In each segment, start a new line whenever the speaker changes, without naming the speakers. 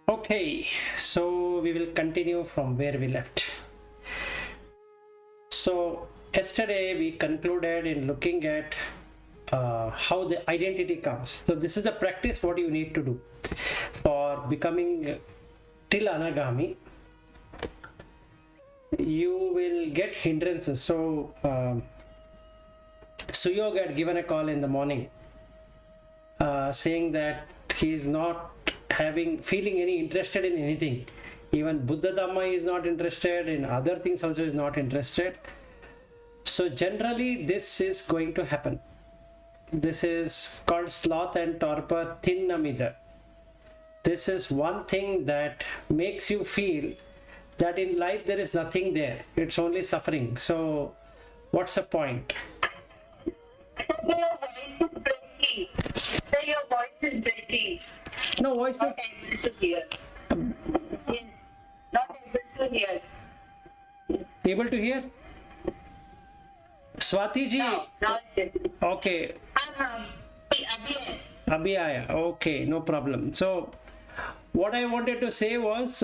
Okay, so we will continue from where we left. So yesterday we concluded in looking at how the identity comes. So this is the practice what you need to do for becoming till Anagami. You will get hindrances. So Suyog had given a call in the morning saying that he is not feeling any interested in anything. Even Buddha Dhamma is not interested, in other things also is not interested. So generally this is going to happen. This is called sloth and torpor thinnamida. This is one thing that makes you feel that in life there is nothing there. It's only suffering. So what's the point?
Your voice is breaking.
No voice.
Not able to hear. Not able to hear.
Able to hear? Swati ji.
No,
Okay. Abhi aaya. Okay, no problem. So what I wanted to say was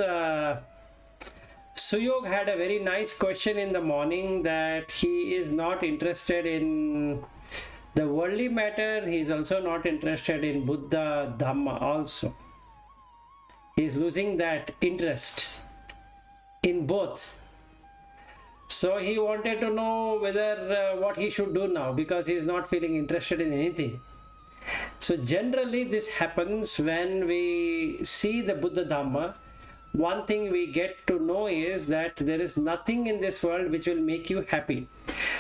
Suyog had a very nice question in the morning that he is not interested in the worldly matter. He is also not interested in Buddha Dhamma also. He is losing that interest in both. So he wanted to know whether what he should do now, because he is not feeling interested in anything. So generally this happens when we see the Buddha Dhamma. One thing we get to know is that there is nothing in this world which will make you happy.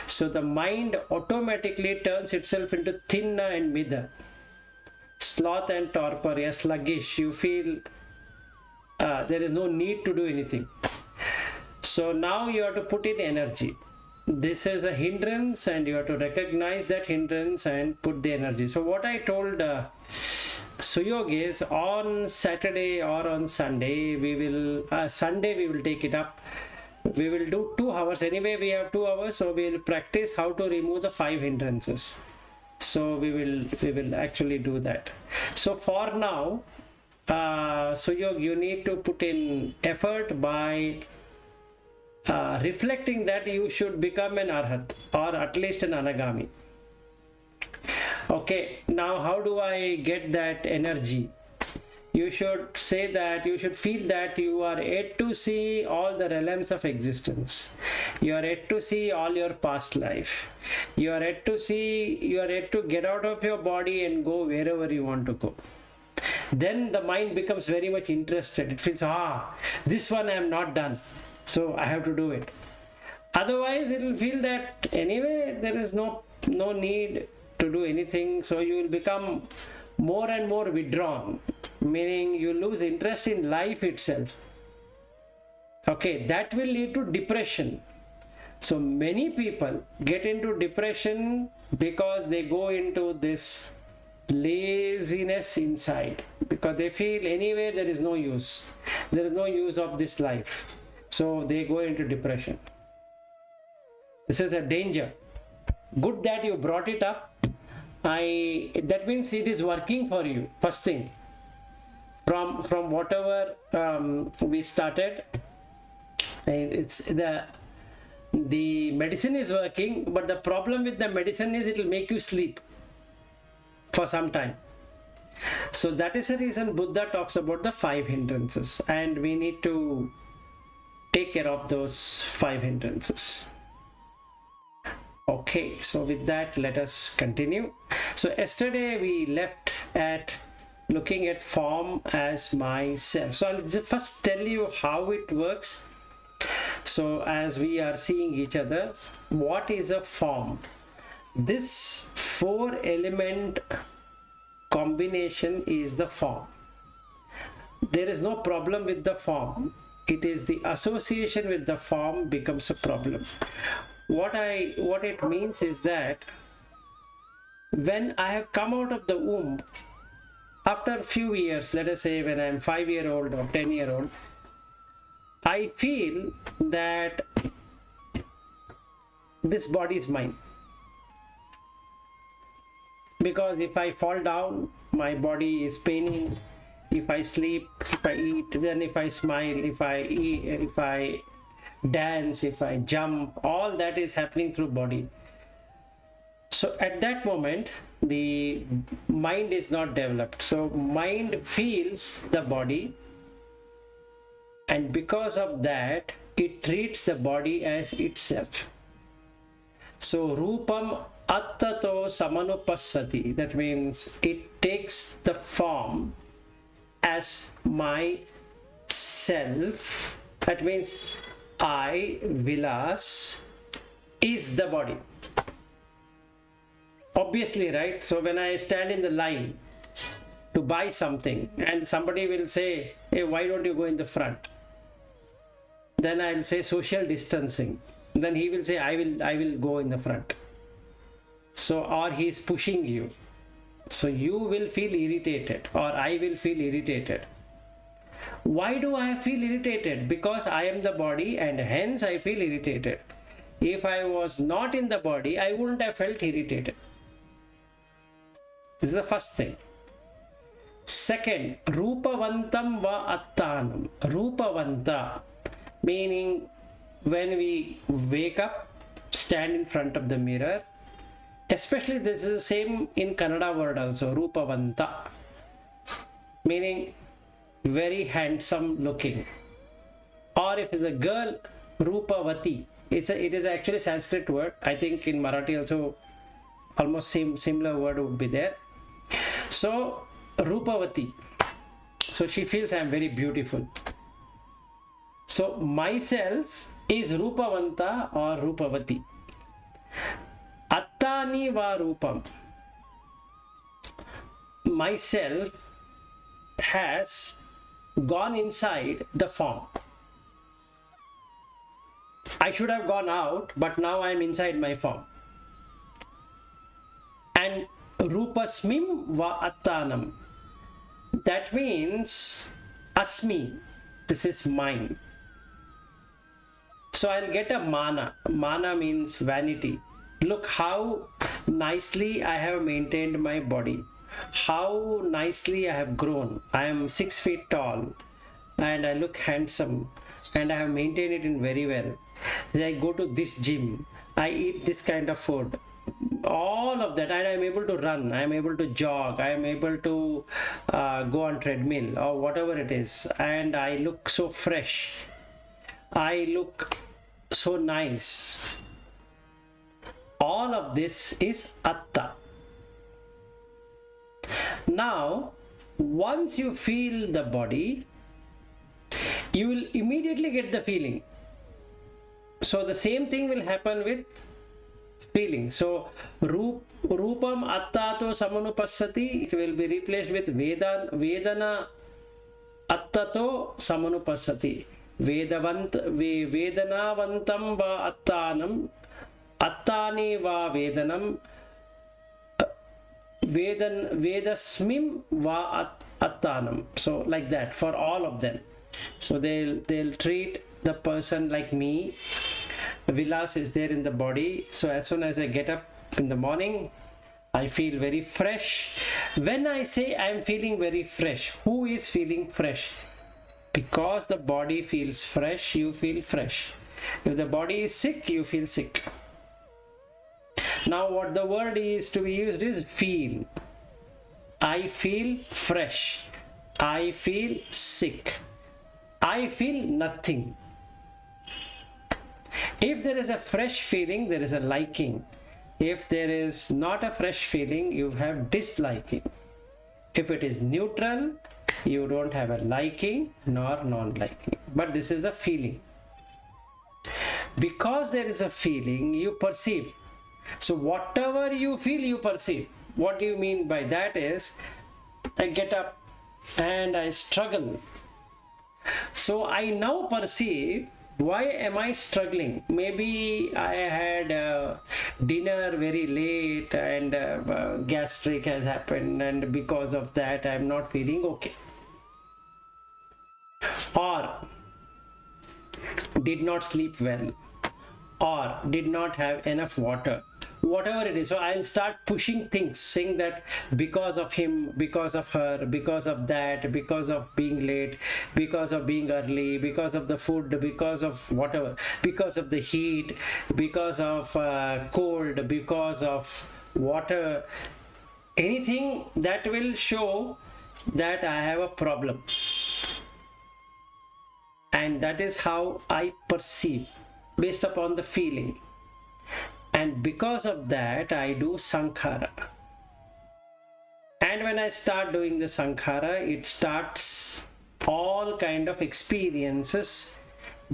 So the mind automatically turns itself into thinna and mida. Sloth and torpor, yes, sluggish. You feel there is no need to do anything. So now you have to put in energy. This is a hindrance and you have to recognize that hindrance and put the energy. So what I told Suyog is on Saturday or on Sunday, we will take it up. We will do 2 hours. Anyway, we have 2 hours, so we will practice how to remove the 5 hindrances. So we will actually do that. So for now, Suyog, you need to put in effort by reflecting that you should become an Arahat or at least an Anagami. Okay, now how do I get that energy? You should say that, you should feel that you are yet to see all the realms of existence. You are yet to see all your past life. You are yet to get out of your body and go wherever you want to go. Then the mind becomes very much interested. It feels, this one I am not done, so I have to do it. Otherwise it will feel that anyway there is no need to do anything, so you will become more and more withdrawn, meaning you lose interest in life itself. Okay, that will lead to depression. So many people get into depression because they go into this laziness inside, because they feel anyway there is no use. There is no use of this life. So they go into depression. This is a danger. Good that you brought it up. That means it is working for you. First thing, from whatever we started, it's the medicine is working, but the problem with the medicine is it will make you sleep for some time. So that is the reason Buddha talks about the 5 hindrances, and we need to take care of those 5 hindrances. Okay, so with that, let us continue. So yesterday we left at looking at form as myself. So I'll just first tell you how it works. So as we are seeing each other, what is a form? This 4-element combination is the form. There is no problem with the form. It is the association with the form becomes a problem. What it means is that when I have come out of the womb, after a few years, let us say when I am 5-year-old or 10-year-old, I feel that this body is mine. Because if I fall down, my body is paining. If I sleep, if I eat, then if I smile, if I eat, if I dance, if I jump, all that is happening through body. So at that moment, the mind is not developed. So mind feels the body, and because of that, it treats the body as itself. So rupam attato samanupassati, that means it takes the form as my self. That means I, Vilas, is the body. Obviously, right? So when I stand in the line to buy something and somebody will say, hey, why don't you go in the front? Then I'll say social distancing. Then he will say, I will go in the front. So, or he is pushing you. So you will feel irritated, or I will feel irritated. Why do I feel irritated? Because I am the body, and hence I feel irritated. If I was not in the body, I wouldn't have felt irritated. This is the first thing. Second, rupavantam va attanam. Rupavanta, meaning when we wake up, stand in front of the mirror. Especially this is the same in Kannada word also, rupavanta, meaning very handsome looking. Or if it's a girl, rupavati. It is actually a Sanskrit word. I think in Marathi also almost similar word would be there. So rupavati. So she feels I am very beautiful. So myself is rupavanta or rupavati. Attani va rupam. Myself has gone inside the form. I should have gone out, but now I am inside my form. And rupasmim va attanam. That means asmi. This is mine. So I'll get a mana. Mana means vanity. Look how nicely I have maintained my body. How nicely I have grown. I am 6 feet tall and I look handsome and I have maintained it in very well. I go to this gym. I eat this kind of food. All of that, and I am able to run. I am able to jog. I am able to go on treadmill or whatever it is. And I look so fresh. I look so nice. All of this is atta. Now, once you feel the body, you will immediately get the feeling. So the same thing will happen with feeling. So rupam attato samanupassati, it will be replaced with vedana attato samanupassati. Vedanavantam va attanam, attani va vedanam, vedasmim va attanam. So like that for all of them. So they'll treat the person like me. Vilas is there in the body. So as soon as I get up in the morning, I feel very fresh. When I say I am feeling very fresh, who is feeling fresh? Because the body feels fresh, you feel fresh. If the body is sick, you feel sick. Now what the word is to be used is feel. I feel fresh. I feel sick. I feel nothing. If there is a fresh feeling, there is a liking. If there is not a fresh feeling, you have disliking. If it is neutral, you don't have a liking nor non-liking. But this is a feeling. Because there is a feeling, you perceive. So whatever you feel, you perceive. What do you mean by that is, I get up and I struggle. So I now perceive, why am I struggling? Maybe I had dinner very late and gastric has happened, and because of that I am not feeling okay. Or did not sleep well, or did not have enough water, whatever it is. So I'll start pushing things, saying that because of him, because of her, because of that, because of being late, because of being early, because of the food, because of whatever, because of the heat, because of cold, because of water, anything that will show that I have a problem. And that is how I perceive, based upon the feeling. And because of that, I do sankhara. And when I start doing the sankhara, it starts all kind of experiences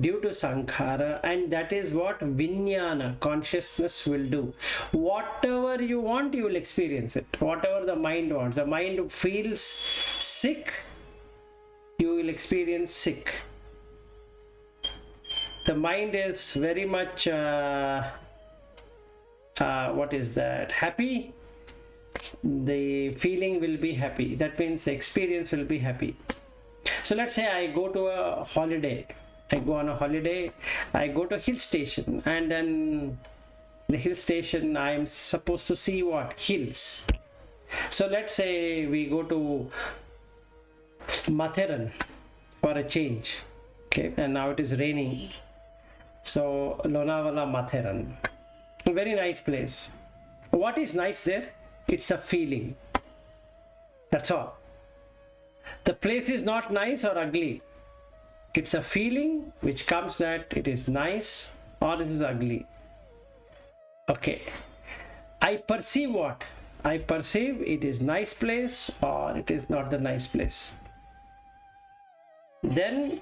due to sankhara, and that is what vijnana, consciousness, will do. Whatever you want, you will experience it. Whatever the mind wants. The mind feels sick, you will experience sick. The mind is very much what is that, happy, the feeling will be happy. That means the experience will be happy. So let's say I go to a holiday, I go on a holiday, I go to a hill station, and then the hill station, I am supposed to see what? Hills. So let's say we go to Matharan for a change, okay, and now it is raining. So Lonavala, Matharan, a very nice place. What is nice there? It's a feeling. That's all. The place is not nice or ugly. It's a feeling which comes that it is nice or it is ugly. Okay. I perceive what? I perceive it is nice place or it is not the nice place. Then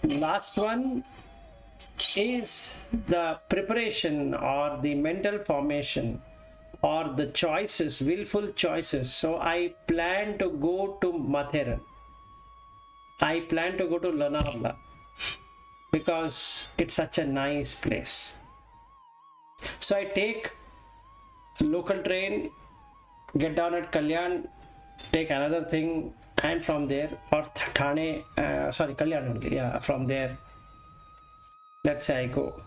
last one is the preparation or the mental formation or the choices, willful choices. So I plan to go to Matharan. I plan to go to Lonavala because it's such a nice place. So I take local train, get down at Kalyan, take another thing, and from there, or Thane, Kalyan only, yeah, from there, let's say I go.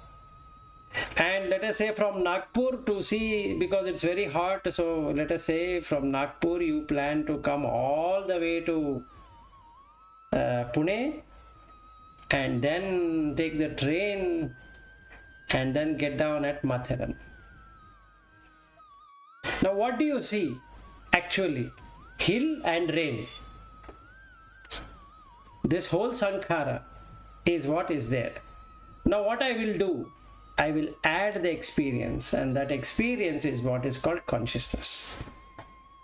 And let us say from Nagpur to see, because it's very hot, so let us say from Nagpur you plan to come all the way to Pune, and then take the train and then get down at Matharan. Now what do you see actually? Hill and rain. This whole sankhara is what is there. Now what I will do, I will add the experience, and that experience is what is called consciousness.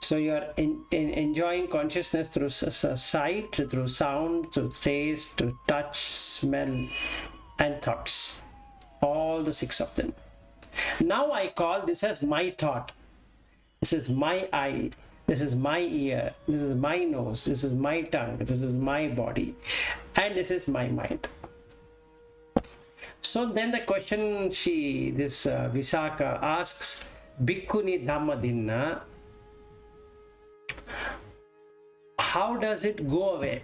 So you are enjoying consciousness through sight, through sound, through taste, through touch, smell, and thoughts. All the 6 of them. Now I call this as my thought. This is my eye. This is my ear. This is my nose. This is my tongue. This is my body. And this is my mind. So then the question Visaka asks, Bhikkhuni Dhammadinna, how does it go away?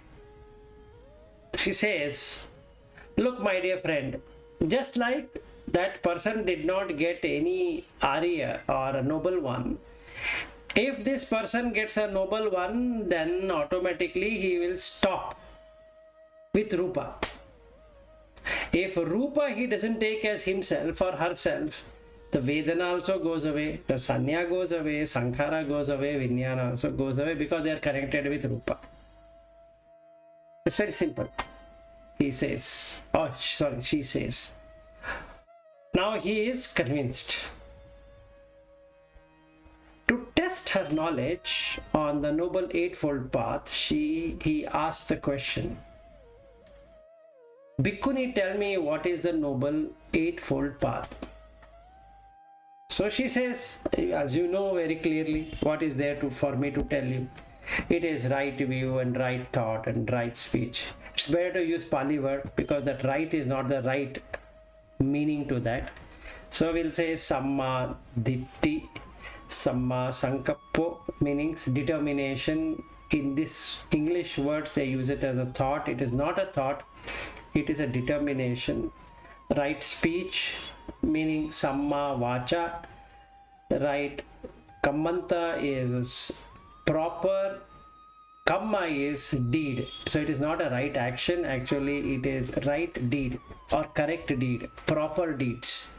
She says, look, my dear friend, just like that person did not get any Arya or a noble one, if this person gets a noble one, then automatically he will stop with Rupa. If Rupa he doesn't take as himself or herself, the Vedana also goes away, the Sanya goes away, Sankhara goes away, Vijnana also goes away, because they are connected with Rupa. It's very simple. He says, she says. Now he is convinced. To test her knowledge on the Noble Eightfold Path, he asked the question, Bhikkhuni, tell me what is the Noble Eightfold Path? So she says, as you know very clearly, what is there for me to tell you? It is right view and right thought and right speech. It's better to use Pali word because that right is not the right meaning to that. So we'll say Samma Ditti, Samma Sankappo, meaning determination. In this English words they use it as a thought. It is not a thought, it is a determination. Right speech, meaning Samma Vacha, right. Kammanta is proper. Kamma is deed. So it is not a right action. Actually, it is right deed or correct deed, proper deeds.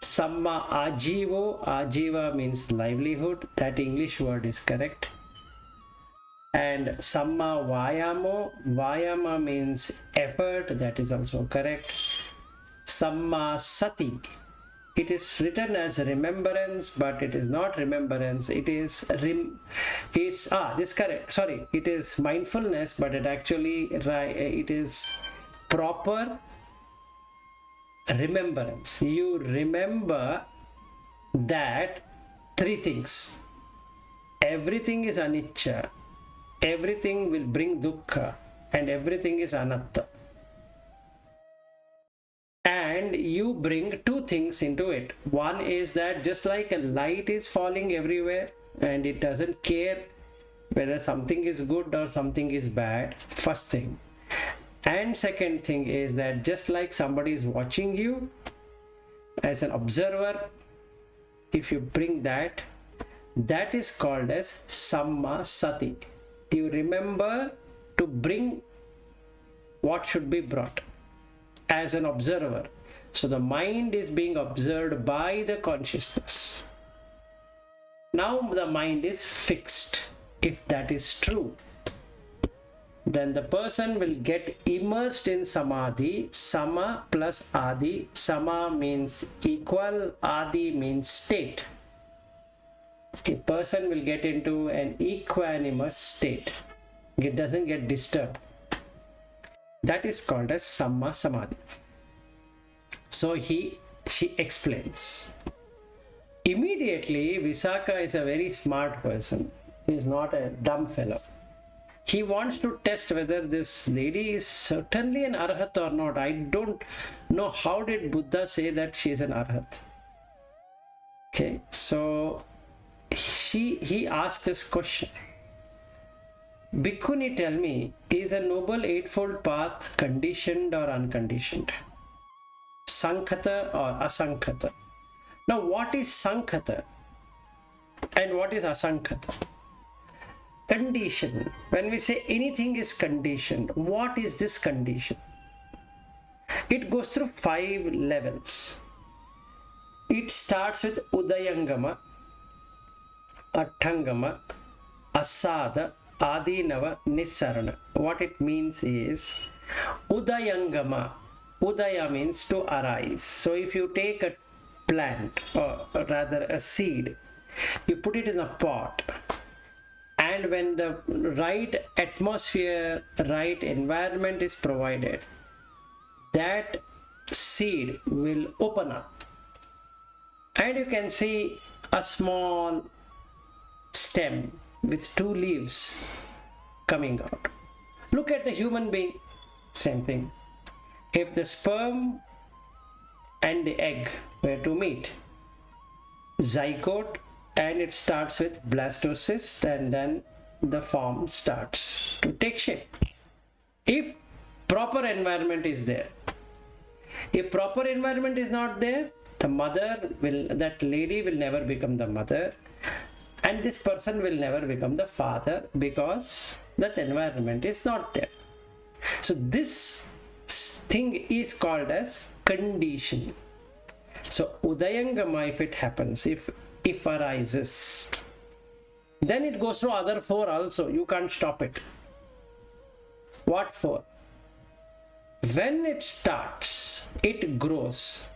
Samma ajivo. Ajiva means livelihood. That English word is correct. And samma vayamo. Vayama means effort. That is also correct. Samma sati. It is written as remembrance, but it is not remembrance. It is this correct. Sorry, it is mindfulness, but it is proper remembrance. You remember that three things. Everything is anicca, everything will bring dukkha, and everything is anatta. And you bring two things into it. One is that just like a light is falling everywhere and it doesn't care whether something is good or something is bad, first thing. And second thing is that just like somebody is watching you as an observer, if you bring that, that is called as samma sati. You remember to bring what should be brought as an observer. So the mind is being observed by the consciousness. Now the mind is fixed. If that is true, then the person will get immersed in samadhi. Sama plus adi. Sama means equal, adi means state. A person will get into an equanimous state. It doesn't get disturbed. That is called as samma samadhi. So she explains. Immediately, Visaka is a very smart person. He is not a dumb fellow. He wants to test whether this lady is certainly an Arahat or not. I don't know how did Buddha say that she is an Arahat. Okay, so he asked this question. Bhikkhuni, tell me, is a noble eightfold path conditioned or unconditioned? Sankhata or asankhata? Now, what is sankhata and what is asankhata? Condition. When we say anything is conditioned, what is this condition? It goes through 5 levels. It starts with Udayangama, Attangama, Asada, Adinava, Nissarana. What it means is Udayangama. Udaya means to arise. So if you take a plant, or rather a seed, you put it in a pot, and when the right atmosphere, right environment is provided, that seed will open up and you can see a small stem with 2 leaves coming out. Look at the human being, same thing. If the sperm and the egg were to meet, zygote, and it starts with blastocyst, and then the form starts to take shape. If proper environment is there. If proper environment is not there, that lady will never become the mother, and this person will never become the father, because that environment is not there. So this thing is called as condition. So Udayangama, if it happens, if arises, then it goes through other 4 also. You can't stop it. What 4? When it starts, it grows.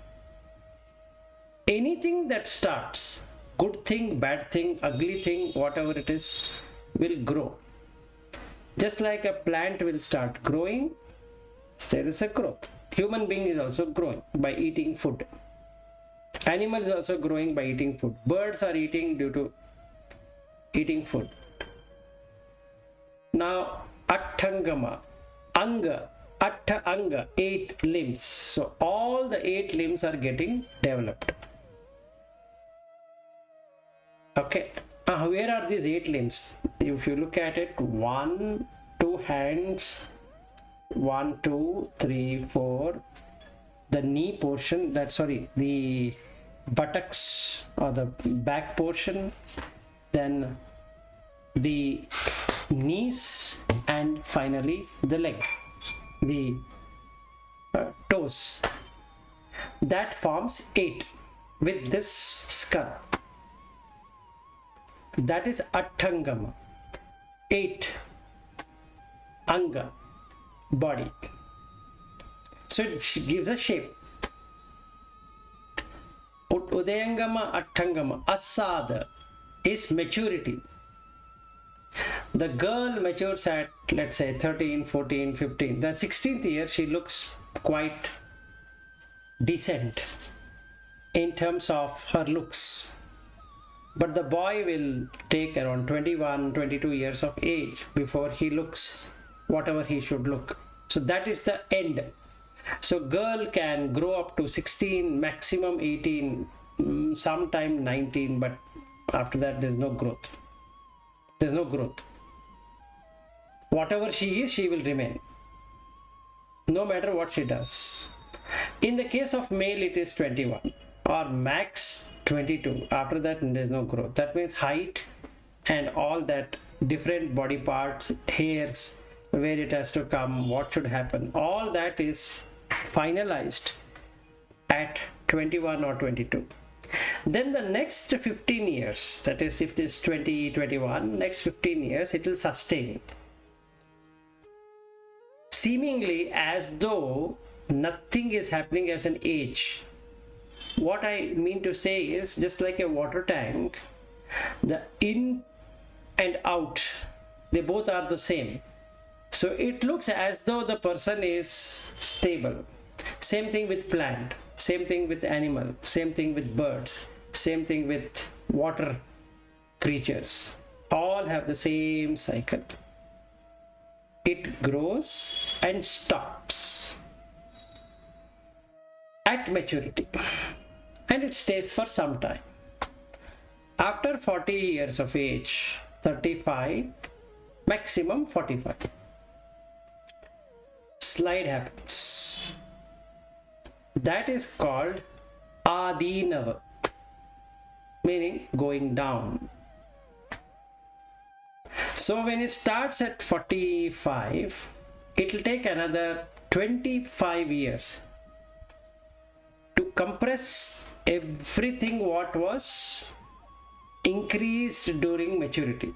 Anything that starts, good thing, bad thing, ugly thing, whatever it is, will grow. Just like a plant will start growing, there is a growth. Human being is also growing by eating food. Animal is also growing by eating food. Birds are eating due to eating food. Now, Attangama, Anga, Atta Anga, 8 limbs. So all the 8 limbs are getting developed. Okay, where are these 8 limbs? If you look at it, 1, 2 hands, 1, 2, 3, 4. The knee portion, the buttocks or the back portion, then the knees, and finally the leg, the toes. That forms 8 with this skull. That is Attangama. 8 anga, body. So it gives a shape. Udayangama, Attangama, Asada is maturity. The girl matures at, let's say, 13, 14, 15. The 16th year, she looks quite decent in terms of her looks. But the boy will take around 21, 22 years of age before he looks whatever he should look. So that is the end. So girl can grow up to 16, maximum 18, sometime 19, but after that there is no growth. There is no growth. Whatever she is, she will remain, no matter what she does. In the case of male, it is 21 or max 22. After that, there is no growth. That means height and all that different body parts, hairs, where it has to come, what should happen, all that is finalized at 21 or 22. Then the next 15 years, that is, if it is 20, 21, next 15 years, it will sustain. Seemingly as though nothing is happening as an age. What I mean to say is, just like a water tank, the in and out, they both are the same. So it looks as though the person is stable. Same thing with plant, same thing with animal, same thing with birds, same thing with water creatures. All have the same cycle. It grows and stops at maturity, and it stays for some time. After 40 years of age, 35, maximum 45, slide happens. That is called Adinava, meaning going down. So when it starts at 45, it will take another 25 years to compress everything what was increased during maturity.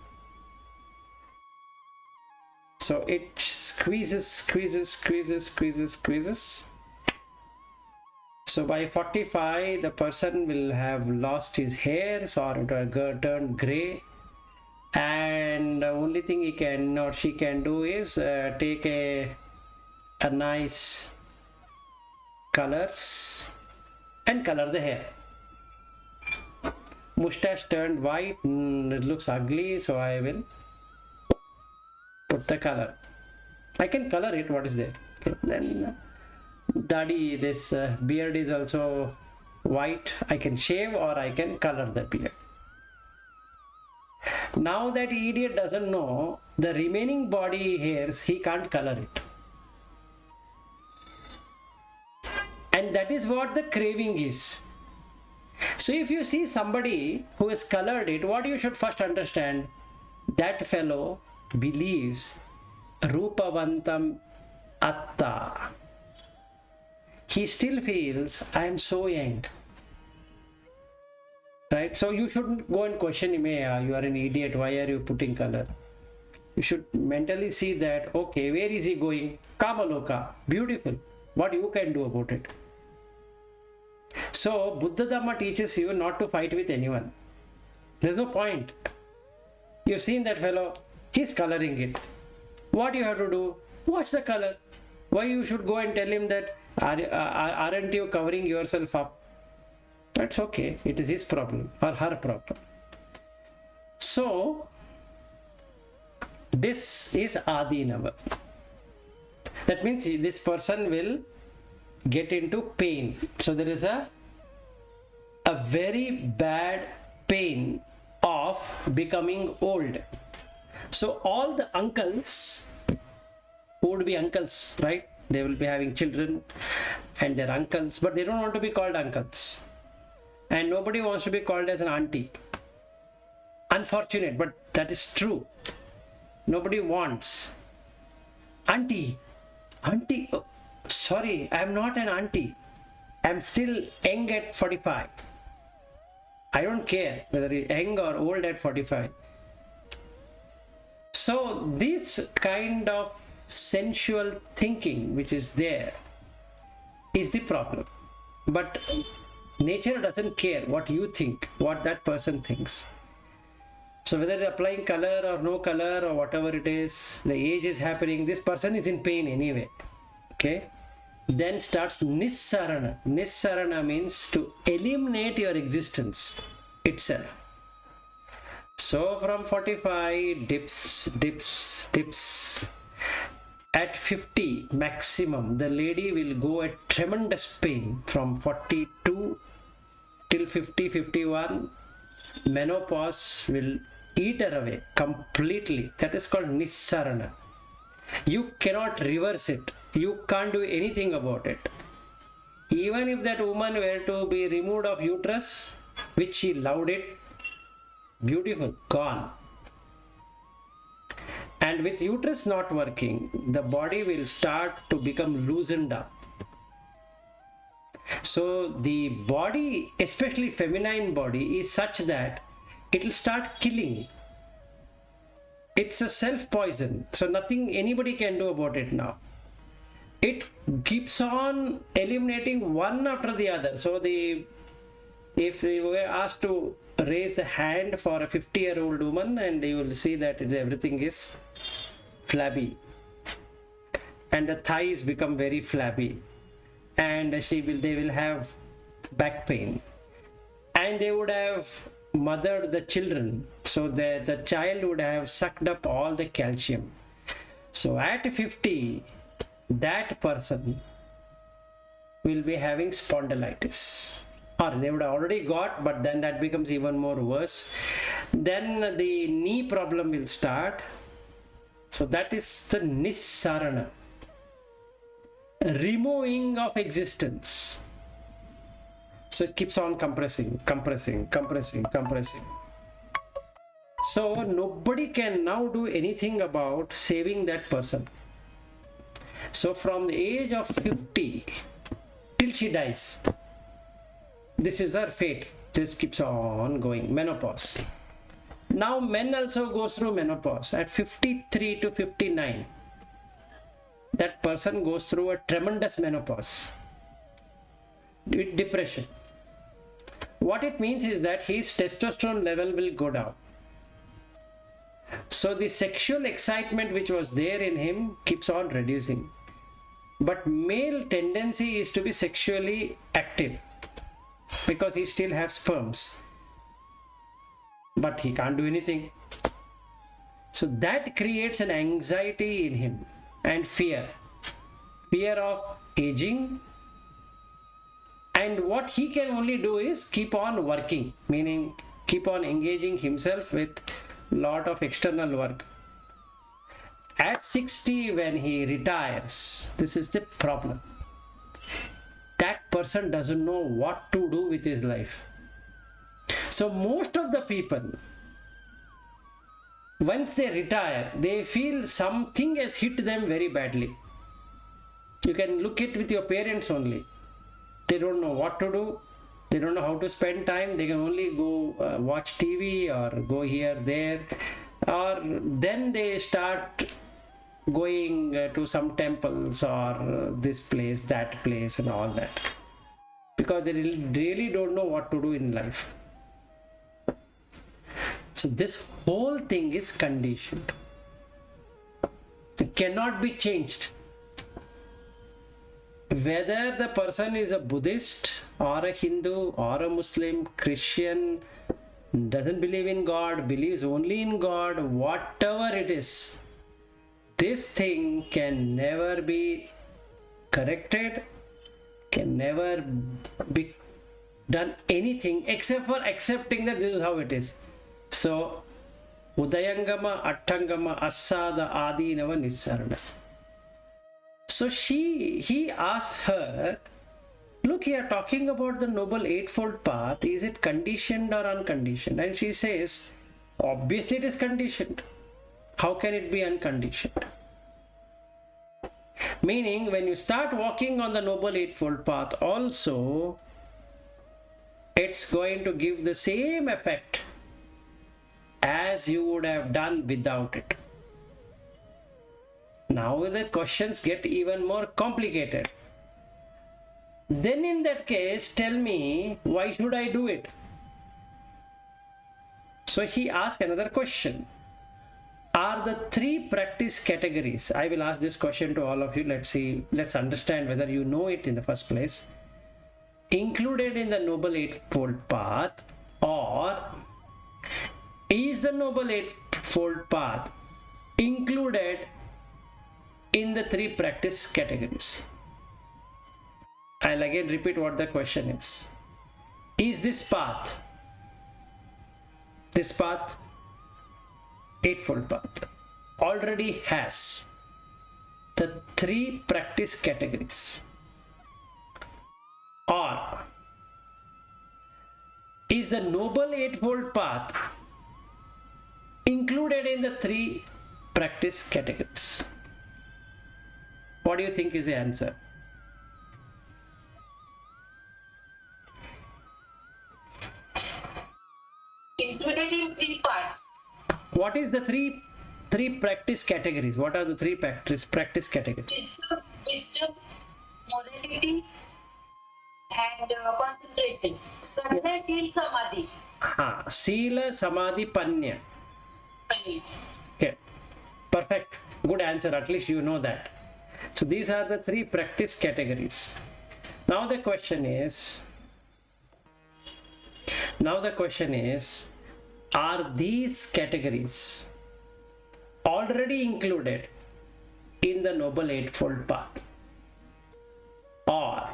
So it squeezes. So by 45, the person will have lost his hairs or it will turn gray, and the only thing he can or she can do is take a nice colors and color the hair. Mustache turned white, it looks ugly, so I will put the color. I can color it, what is that? Okay. Then dadi, this beard is also white. I can shave or I can color the beard. Now that idiot doesn't know the remaining body hairs, he can't color it. And that is what the craving is. So if you see somebody who has colored it, what you should first understand, that fellow believes Rupavantam Atta. He still feels, I am so young. Right? So you shouldn't go and question him, hey, you are an idiot, why are you putting color? You should mentally see that, okay, where is he going? Kamaloka, beautiful. What you can do about it? So Buddha Dhamma teaches you not to fight with anyone. There's no point. You've seen that fellow, he's coloring it. What you have to do? Watch the color. Why you should go and tell him that, aren't you covering yourself up? That's okay. It is his problem or her problem. So this is Adinava. That means this person will get into pain. So there is a very bad pain of becoming old. So all the uncles who would be uncles, right? They will be having children and their uncles, but they don't want to be called uncles. And nobody wants to be called as an auntie. Unfortunate, but that is true. Nobody wants. Auntie, oh, sorry, I am not an auntie. I am still young at 45. I don't care whether you're young or old at 45. So this kind of sensual thinking which is there is the problem. But nature doesn't care what you think, what that person thinks. So whether they're applying color or no color or whatever it is, the age is happening, this person is in pain anyway. Okay? Then starts nissarana. Nissarana means to eliminate your existence itself. So from 45 dips. At 50 maximum, the lady will go at tremendous pain from 42 till 50, 51. Menopause will eat her away completely. That is called nissarana. You cannot reverse it. You can't do anything about it. Even if that woman were to be removed of uterus, which she loved it, beautiful, gone. And with uterus not working, the body will start to become loosened up. So the body, especially feminine body, is such that it will start killing. It's a self-poison. So nothing anybody can do about it now. It keeps on eliminating one after the other. So if they were asked to raise a hand for a 50-year-old woman, and you will see that everything is flabby. And the thighs become very flabby. And they will have back pain. And they would have mothered the children, so that the child would have sucked up all the calcium. So at 50, that person will be having spondylitis, or they would have already got, but then that becomes even more worse. Then the knee problem will start. So that is the nissarana, removing of existence. So it keeps on compressing. So nobody can now do anything about saving that person. So from the age of 50 till she dies, this is her fate. Just keeps on going. Menopause. Now men also go through menopause at 53 to 59. That person goes through a tremendous menopause with depression. What it means is that his testosterone level will go down. So the sexual excitement which was there in him keeps on reducing. But male tendency is to be sexually active because he still has sperms. But he can't do anything. So that creates an anxiety in him and fear. Fear of aging. And what he can only do is keep on working, meaning keep on engaging himself with lot of external work. At 60, when he retires, this is the problem. That person doesn't know what to do with his life. So most of the people, once they retire, they feel something has hit them very badly. You can look at it with your parents only. They don't know what to do. They don't know how to spend time. They can only go watch TV or go here, there. Or then they start going to some temples or this place, that place and all that. Because they really don't know what to do in life. So this whole thing is conditioned. It cannot be changed. Whether the person is a Buddhist or a Hindu or a Muslim, Christian, doesn't believe in God, believes only in God, whatever it is, this thing can never be corrected, can never be done anything except for accepting that this is how it is. So, Udayangama, Attangama, Asada, Adinava, Nissarana. So he asked her, look, here talking about the Noble Eightfold Path, is it conditioned or unconditioned? And she says, obviously it is conditioned. How can it be unconditioned? Meaning, when you start walking on the Noble Eightfold Path also, it's going to give the same effect as you would have done without it. Now the questions get even more complicated. Then in that case, tell me, why should I do it? So he asked another question. Are the three practice categories, I will ask this question to all of you, let's understand whether you know it in the first place, included in the Noble Eightfold Path, or is the Noble Eightfold Path included in the three practice categories? I'll again repeat what the question is. Is this path, Eightfold Path, already has the three practice categories? Or is the Noble Eightfold Path included in the three practice categories? What do you think is the answer?
Included in three parts.
What is the three practice categories? What are the three practice categories?
Wisdom, morality, and concentration. Concentration, samadhi.
Sila, Samadhi, Panya. Okay, perfect. Good answer. At least you know that. So these are the three practice categories. Now the question is, are these categories already included in the Noble Eightfold Path? Or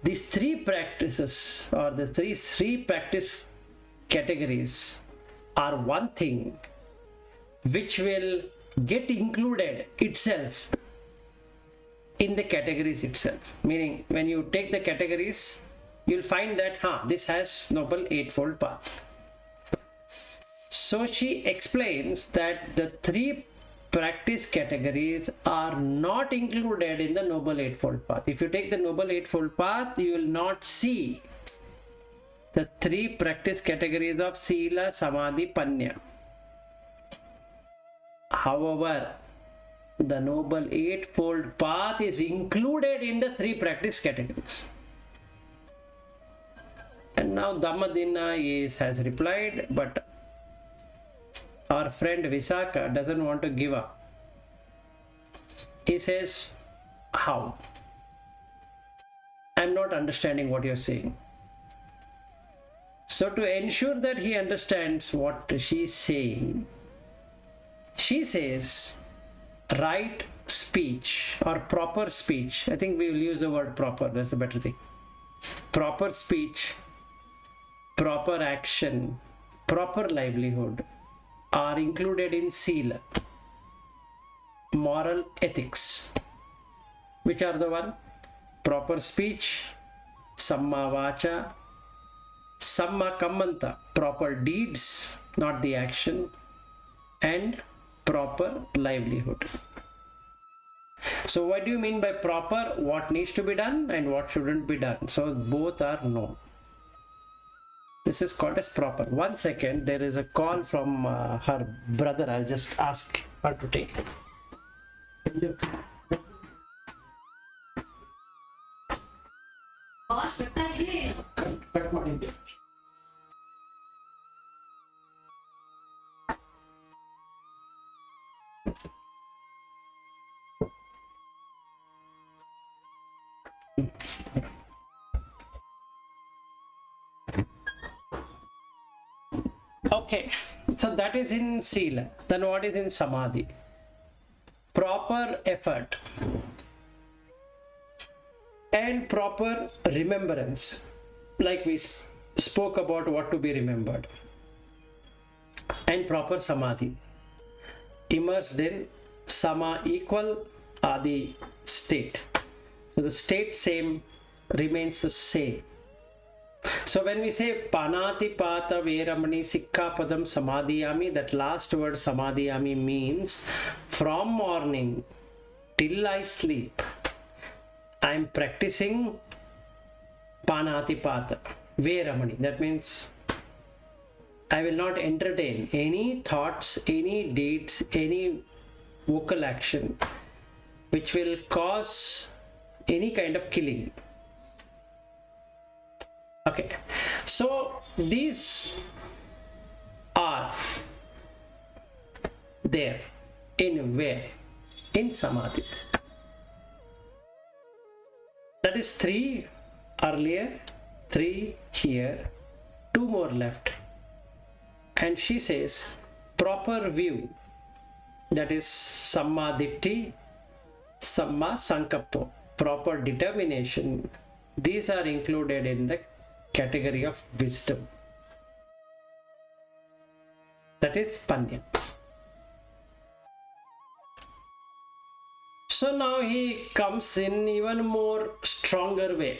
these three practices, or the three practice categories, are one thing which will get included itself in the categories itself? Meaning, when you take the categories, you'll find that this has Noble Eightfold Path. So she explains that the three practice categories are not included in the Noble Eightfold Path. If you take the Noble Eightfold Path, you will not see the three practice categories of Sila, Samadhi, Panya. However, the Noble Eightfold Path is included in the three practice categories. And now Dhammadinna has replied, but our friend Visaka doesn't want to give up. He says, how? I'm not understanding what you're saying. So to ensure that he understands what she's saying, she says, right speech or proper speech. I think we will use the word proper, that's a better thing. Proper speech, proper action, proper livelihood are included in Sila, moral ethics. Which are the one? Proper speech, Samma Vacha, Samma Kammanta, proper deeds, not the action, and proper livelihood. So what do you mean by proper? What needs to be done and what shouldn't be done? So both are known. This is called as proper. 1 second, there is a call from her brother. I'll just ask her to take it. Okay, so that is in Sila. Then what is in Samadhi? Proper effort and proper remembrance. Like we spoke about what to be remembered. And proper Samadhi. Immersed in Sama, equal, Adi state. So the state same, remains the same. So when we say panati pata veramani sikkapadam samadhiyami, that last word samadhiyami means from morning till I sleep, I am practicing panati pata veramani. That means I will not entertain any thoughts, any deeds, any vocal action which will cause any kind of killing. Okay, so these are there in where? In samadhi. That is 3 earlier, 3 here, 2 more left. And she says proper view, that is samma ditti, samma sankappo, proper determination. These are included in the category of wisdom. That is panya. So now he comes in even more stronger way.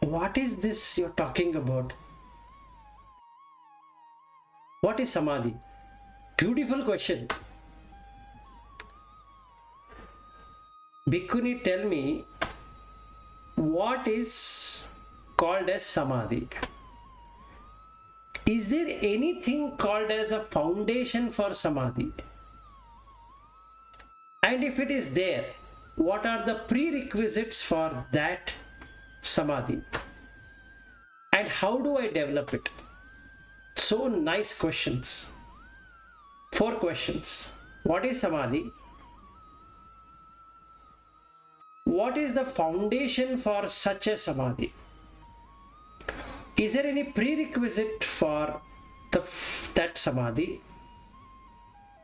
What is this you're talking about? What is samadhi? Beautiful question. Bhikkhuni, tell me, what is called as samadhi? Is there anything called as a foundation for samadhi? And if it is there, what are the prerequisites for that samadhi? And how do I develop it? So nice questions. 4 questions. What is samadhi? What is the foundation for such a samadhi? Is there any prerequisite for that samadhi?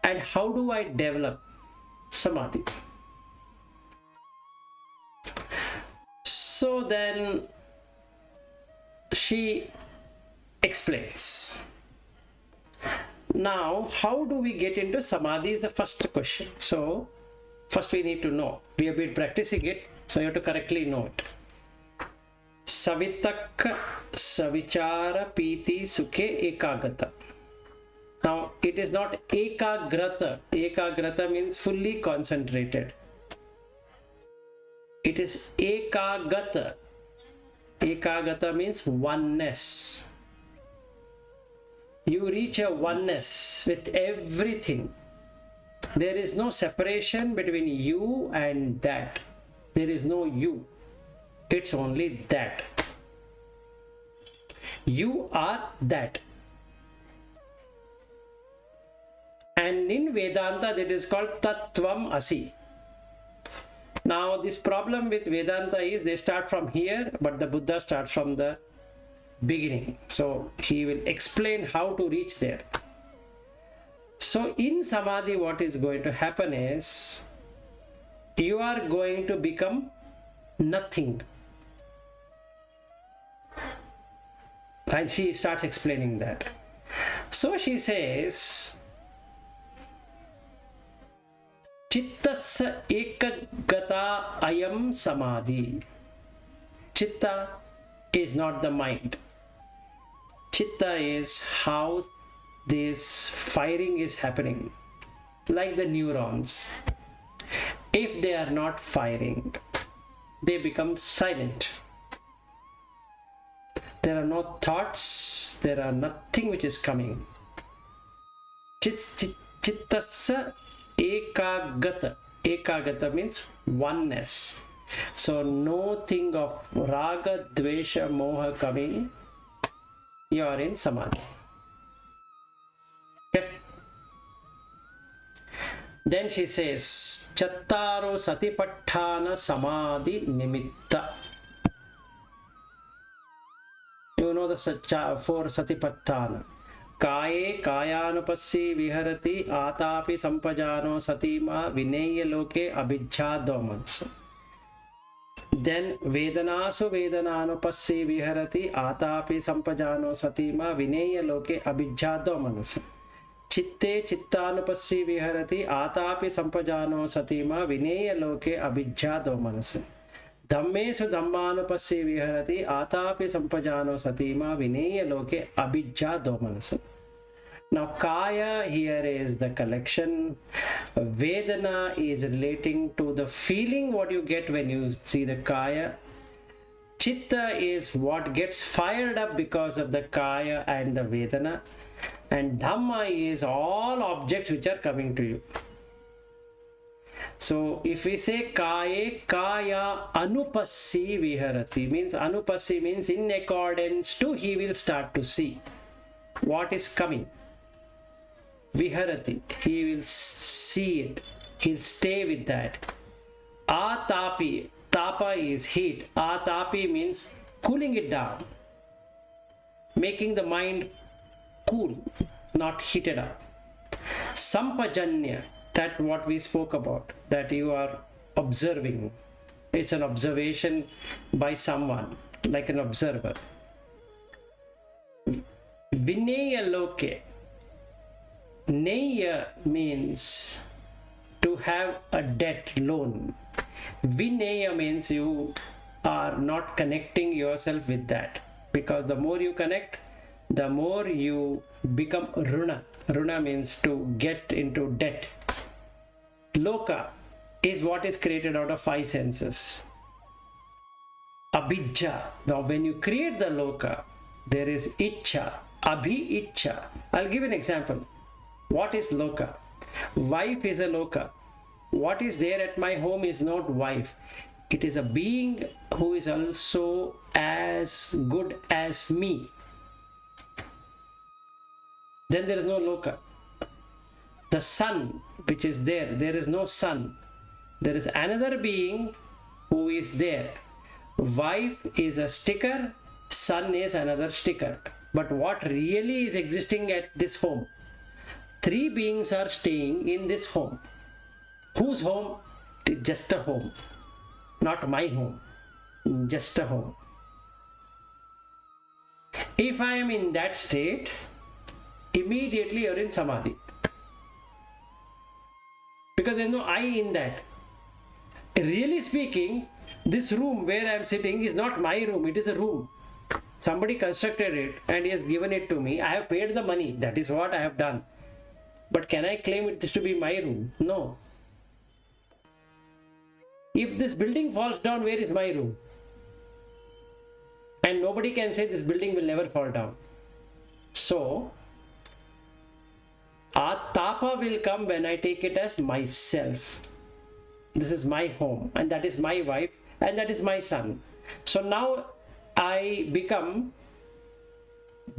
And how do I develop samadhi? So then she explains. Now, how do we get into samadhi is the first question. So first we need to know. We have been practicing it, so you have to correctly know it. Savitakka savichara piti sukhe ekagata. Now it is not ekagrata. Ekagrata means fully concentrated. It is ekagata. Ekagata means oneness. You reach a oneness with everything. There is no separation between you and that. There is no you. It's only that. You are that. And in Vedanta that is called Tattvam Asi. Now this problem with Vedanta is they start from here, but the Buddha starts from the beginning. So he will explain how to reach there. So in samadhi what is going to happen is you are going to become nothing. And she starts explaining that. So she says Chittasya ekagata ayam samadhi. Chitta is not the mind. Chitta is how this firing is happening, like the neurons. If they are not firing, they become silent. There are no thoughts, there are nothing which is coming. Chittasya ekagata. Ekagata means oneness. So no thing of raga, dvesha, moha coming. You are in samadhi. Okay. Then she says, Chattaro satipatthana samadhi nimitta. You know the 4 satipatthana. Kaye kayanupassi viharati atapi sampajano satima vineya loke abhijja domansa. Then Vedanasu Vedananupassi viharati atapi sampajano satima vineya loke abhijjado manasa. Chitte chittanupassi viharati atapi sampajano satima vineya loke abhijjado manasa. Dhammesu dhammanupassi viharati atapi sampajano satima vineya loke abhijja domanasa. Now kaya here is the collection, Vedana is relating to the feeling what you get when you see the kaya, Chitta is what gets fired up because of the kaya and the Vedana, and Dhamma is all objects which are coming to you. So if we say kaya anupassi viharati, means anupassi means in accordance to, he will start to see what is coming. Viharati, he will see it, he'll stay with that. Atapi, tapa is heat, atapi means cooling it down, making the mind cool, not heated up. Sampajanya, that what we spoke about, that you are observing, it's an observation by someone, like an observer. Vineya loke, neya means to have a debt, loan. Vineya means you are not connecting yourself with that, because the more you connect, the more you become runa. Runa means to get into debt. Loka is what is created out of 5 senses. Abhijja, now when you create the loka, there is ichcha, abhi ichcha. I'll give an example. What is loka? Wife is a loka. What is there at my home is not wife. It is a being who is also as good as me. Then there is no loka. The sun which is there, there is no sun. There is another being who is there. Wife is a sticker, sun is another sticker. But what really is existing at this home? 3 beings are staying in this home. Whose home? It is just a home. Not my home. Just a home. If I am in that state, immediately you are in samadhi. Because there is no I in that. Really speaking, this room where I am sitting is not my room, it is a room. Somebody constructed it and he has given it to me. I have paid the money. That is what I have done. But can I claim it to be my room? No. If this building falls down, where is my room? And nobody can say this building will never fall down. So, Tapa will come when I take it as myself. This is my home, and that is my wife, and that is my son. So now I become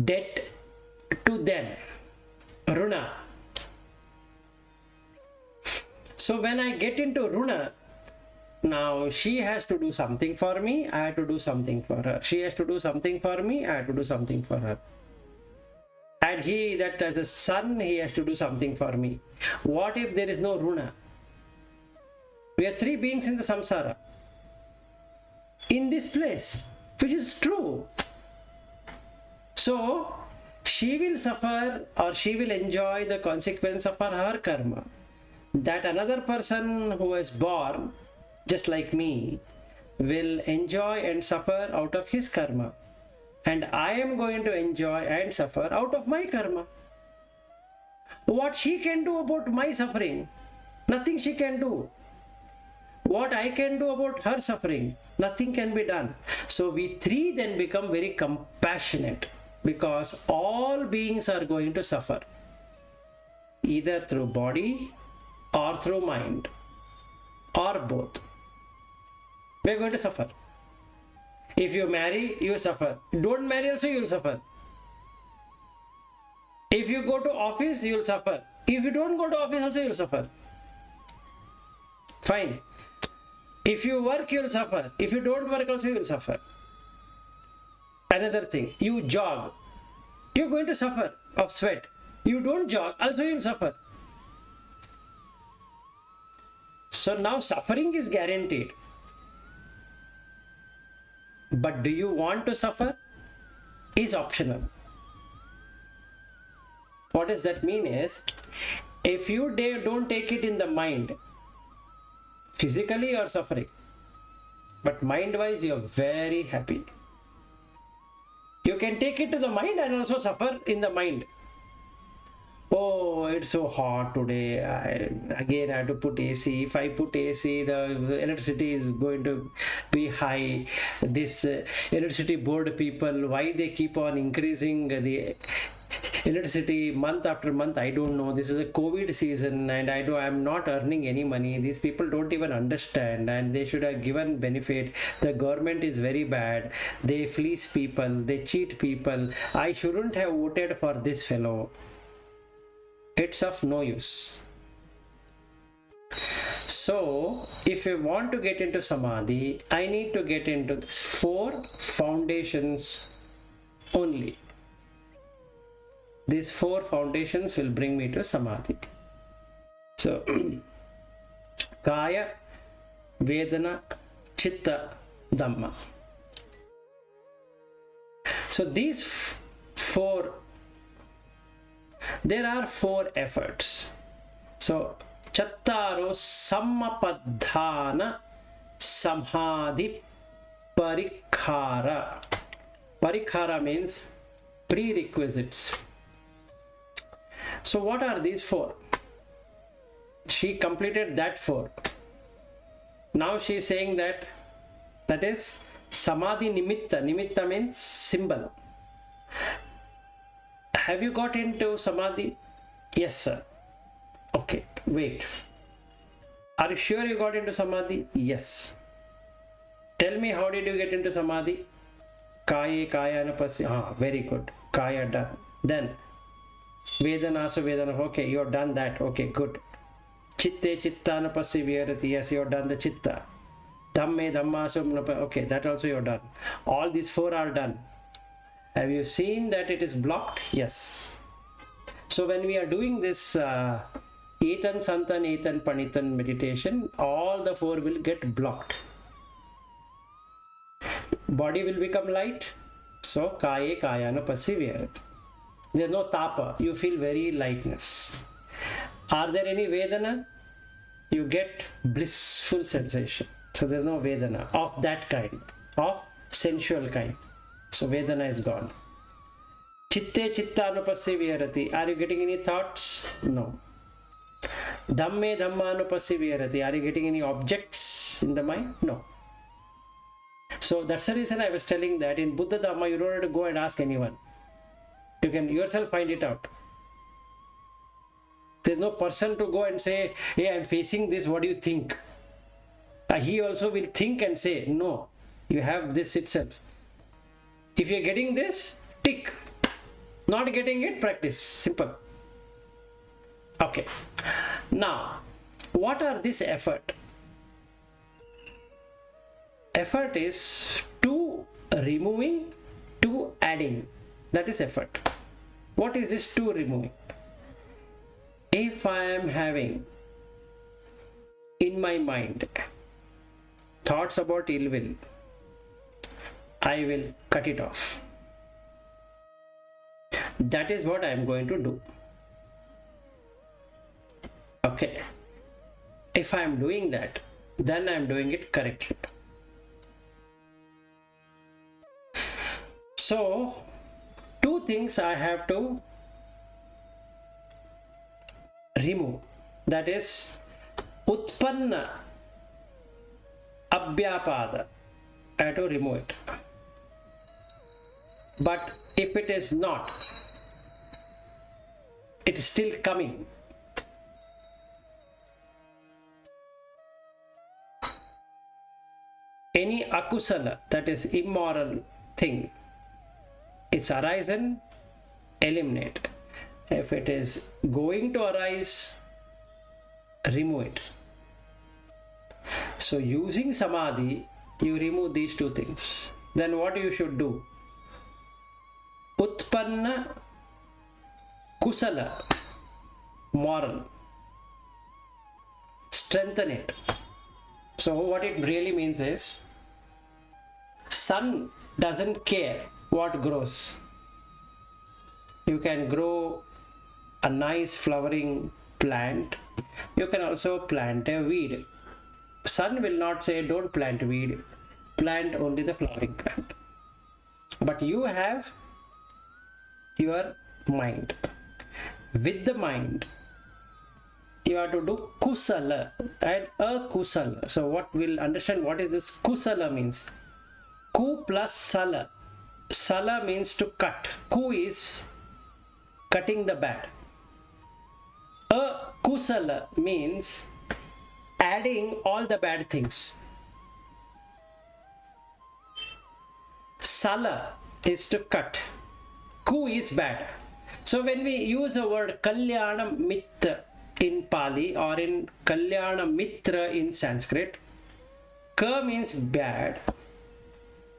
debt to them, Runa. So when I get into Runa, now she has to do something for me, I have to do something for her. She has to do something for me, I have to do something for her. And he, that as a son, he has to do something for me. What if there is no Runa? We are 3 beings in the samsara. In this place, which is true. So, she will suffer or she will enjoy the consequence of her karma. That another person who is born, just like me, will enjoy and suffer out of his karma. And I am going to enjoy and suffer out of my karma. What she can do about my suffering? Nothing she can do. What I can do about her suffering? Nothing can be done. So we 3 then become very compassionate, because all beings are going to suffer, either through body or through mind, or both. We are going to suffer. If you marry, you suffer. Don't marry also, you will suffer. If you go to office, you will suffer. If you don't go to office also, you will suffer. Fine. If you work, you will suffer. If you don't work also, you will suffer. Another thing, you jog. You are going to suffer of sweat. You don't jog, also you will suffer. So now suffering is guaranteed. But do you want to suffer? Is optional. What does that mean is, if you don't take it in the mind, physically you are suffering. but mind-wise you're very happy. You can take it to the mind and also suffer in the mind. Oh, it's so hot today. Again I have to put AC. If I put AC, the electricity is going to be high. This electricity board people, why they keep on increasing the electricity month after month, I don't know. This is a COVID season and I'm not earning any money. These people don't even understand, and they should have given benefit. The government is very bad. They fleece people, they cheat people. I shouldn't have voted for this fellow. It's of no use. So if you want to get into samadhi, I need to get into these 4 foundations only. These 4 foundations will bring me to samadhi. So Kaya, Vedana, Chitta, Dhamma. So these 4, there are 4 efforts. So Chattaro Sammapadhana Samadhi Parikhara. Parikhara means prerequisites. So what are these 4? She completed that 4. Now she is saying that is Samadhi Nimitta. Nimitta means symbol. Have you got into samadhi? Yes, sir. Okay, wait. Are you sure you got into samadhi? Yes. Tell me, how did you get into samadhi? Kaya anupassi. Very good. Kaya done. Then Vedana Vedana. Okay, you have done that. Okay, good. Chitte Chittanapassi Viharati. Yes, you have done the chitta. Dhamme Dhamma. Okay, that also you have done. All these 4 are done. Have you seen that it is blocked? Yes. So when we are doing this Etan Santan Etan Panitan meditation, all the 4 will get blocked. Body will become light. So Kaya Anupassi Viharati. There is no tapa. You feel very lightness. Are there any Vedana? You get blissful sensation. So there is no Vedana of that kind, of sensual kind. So Vedana is gone. Chitte Chitta Anupassi Viharati. Are you getting any thoughts? No. Dhamme Dhamma Anupassi Viharati. Are you getting any objects in the mind? No. So that's the reason I was telling that in Buddha Dhamma you don't have to go and ask anyone. You can yourself find it out. There's no person to go and say, hey, I'm facing this, what do you think? He also will think and say, no, you have this itself. If you're getting this, tick. Not getting it, practice. Simple. Okay. Now, what are this effort? Effort is 2 removing, 2 adding. That is effort. What is this 2 removing? If I am having in my mind thoughts about ill will, I will cut it off. That is what I am going to do. Okay. If I am doing that, then I am doing it correctly. So, 2 things I have to remove. That is Utpanna Abhyapada. I have to remove it. But if it is not, it is still coming. Any akusala, that is immoral thing, is arisen, eliminate. If it is going to arise, remove it. So using samadhi, you remove these 2 things. Then what you should do? Utpanna kusala, moral. Strengthen it. So what it really means is, sun doesn't care what grows. You can grow a nice flowering plant. You can also plant a weed. Sun will not say don't plant weed. plant only the flowering plant. But you have your mind. With the mind, you have to do kusala and akusala. So what we'll understand what is this kusala means. Ku plus sala. Sala means to cut. Ku is cutting the bad. Akusala means adding all the bad things. Sala is to cut. Ku is bad. So when we use the word Kalyana Mitra in Pali or in Kalyana Mitra in Sanskrit, Ka means bad,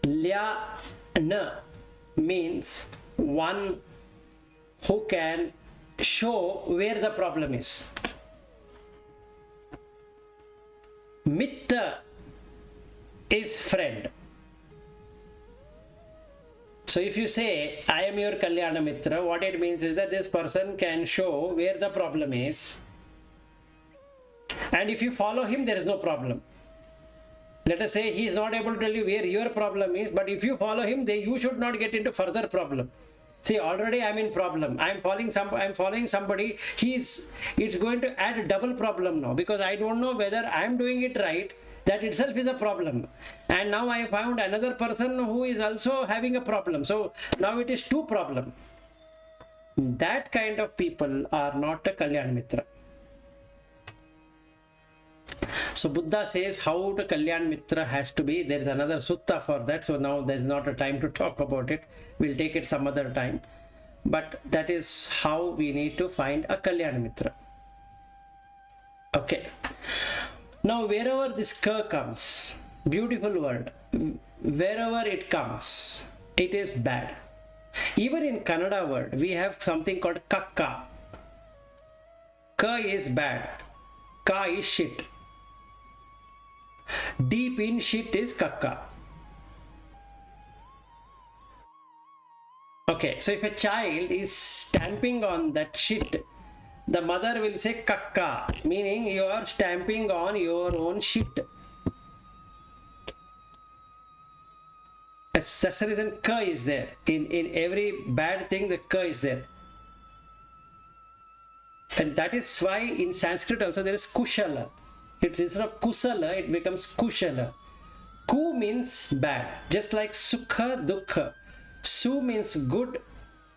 Lya Na means one who can show where the problem is. Mitta is friend. So if you say, I am your Kalyana Mitra, what it means is that this person can show where the problem is. And if you follow him, there is no problem. Let us say he is not able to tell you where your problem is, but if you follow him, you should not get into further problem. See, already I am in problem. I am following somebody. It's going to add a double problem now, because I don't know whether I am doing it right. That itself is a problem. And now I found another person who is also having a problem. So now it is two problems. That kind of people are not a Kalyan Mitra. So Buddha says how the Kalyan Mitra has to be. There is another sutta for that. So now there is not a time to talk about it. We'll take it some other time. But that is how we need to find a Kalyan Mitra. Okay. Now wherever this ka comes, beautiful word, wherever it comes, it is bad. Even in Kannada word, we have something called kakka. Ka is bad. Ka is shit. Deep in shit is kakka. Okay, so if a child is stamping on that shit, the mother will say kakka, meaning you are stamping on your own shit. That's the reason ka is there. In every bad thing, the ka is there. And that is why in Sanskrit also there is kushala. Instead of kusala, it becomes kushala. Ku means bad, just like sukha, dukkha. Su means good,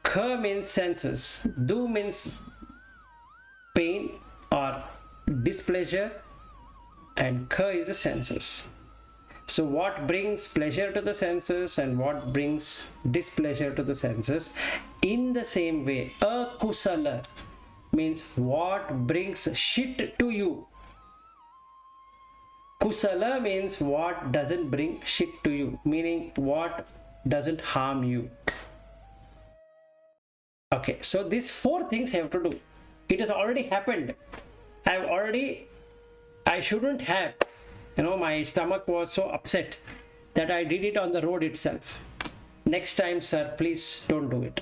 ka means senses, du means pain or displeasure, and ka is the senses. So what brings pleasure to the senses and what brings displeasure to the senses? In the same way, akusala means what brings shit to you. Kusala means what doesn't bring shit to you, meaning what doesn't harm you. Okay, so these four things I have to do. It has already happened. I shouldn't have. My stomach was so upset that I did it on the road itself. Next time, sir, please don't do it.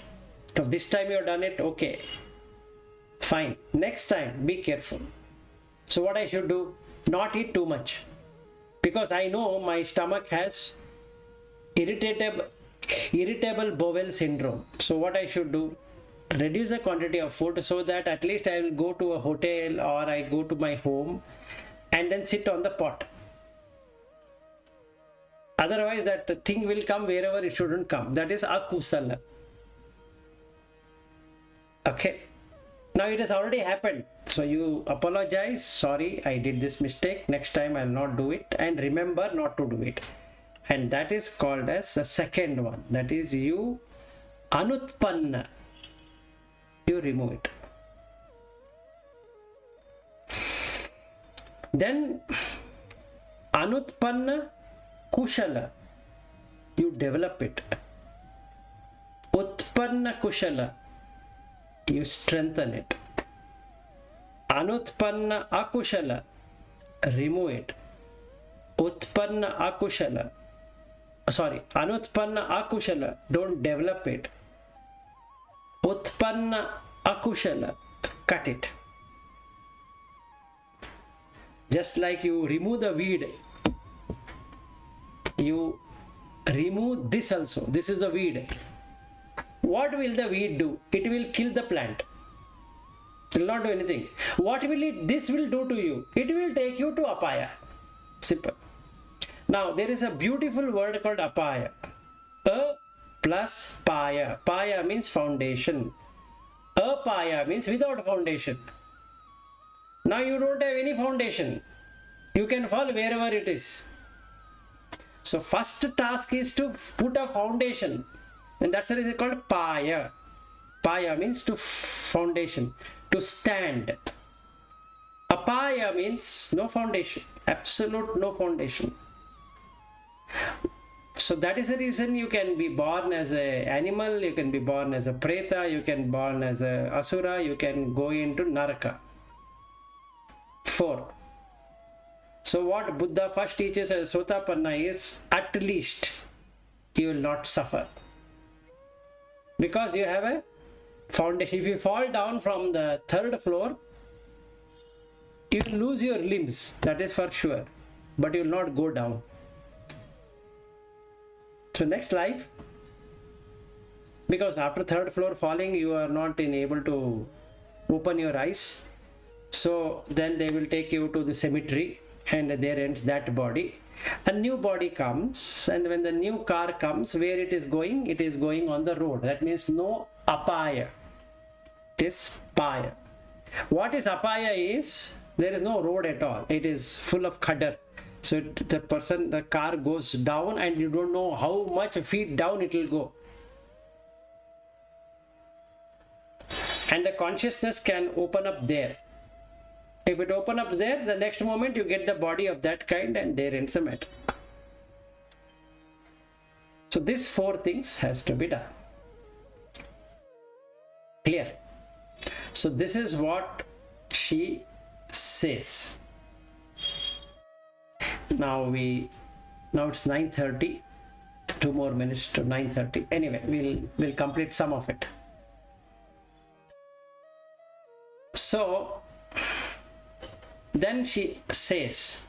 So this time you have done it, okay. Fine. Next time, be careful. So what I should do? Not eat too much. Because I know my stomach has irritable bowel syndrome. So what I should do? Reduce the quantity of food so that at least I will go to a hotel or I go to my home and then sit on the pot. Otherwise that thing will come wherever it shouldn't come. That is akusala. Okay. Now it has already happened. So you apologize. Sorry, I did this mistake. Next time I will not do it. And remember not to do it. And that is called as the second one. That is you anutpanna. You remove it. Then anutpanna kushala. You develop it. Utpanna kushala. You strengthen it. Anutpanna akushala. Remove it. Utpanna akushala. Anutpanna akushala. Don't develop it. Utpanna akushala. Cut it. Just like you remove the weed, you remove this also. This is the weed. What will the weed do? It will kill the plant. It will not do anything. What will this will do to you? It will take you to apaya. Simple. Now there is a beautiful word called apaya. A plus paya. Paya means foundation. Apaya means without foundation. Now you don't have any foundation. You can fall wherever it is. So first task is to put a foundation. And that's the reason called paya. Paya means to foundation, to stand. Apaya means no foundation, absolute no foundation. So that is the reason you can be born as an animal, you can be born as a preta, you can be born as a asura, you can go into naraka. 4. So what Buddha first teaches as Sotapanna is, at least you will not suffer. Because you have a foundation. If you fall down from the 3rd floor, you will lose your limbs, that is for sure. But you will not go down. So next life, because after 3rd floor falling, you are not able to open your eyes. So then they will take you to the cemetery, and there ends that body. A new body comes, and when the new car comes, where it is going on the road. That means no apaya. It is paya. What is apaya is, there is no road at all. It is full of khadar. So the car goes down and you don't know how much feet down it will go. And the consciousness can open up there. If it open up there, the next moment you get the body of that kind, and there ends the matter. So these 4 things has to be done. Clear? So this is what she says. Now it's 9:30. 2 more minutes to 9:30. Anyway, we'll complete some of it. So then she says,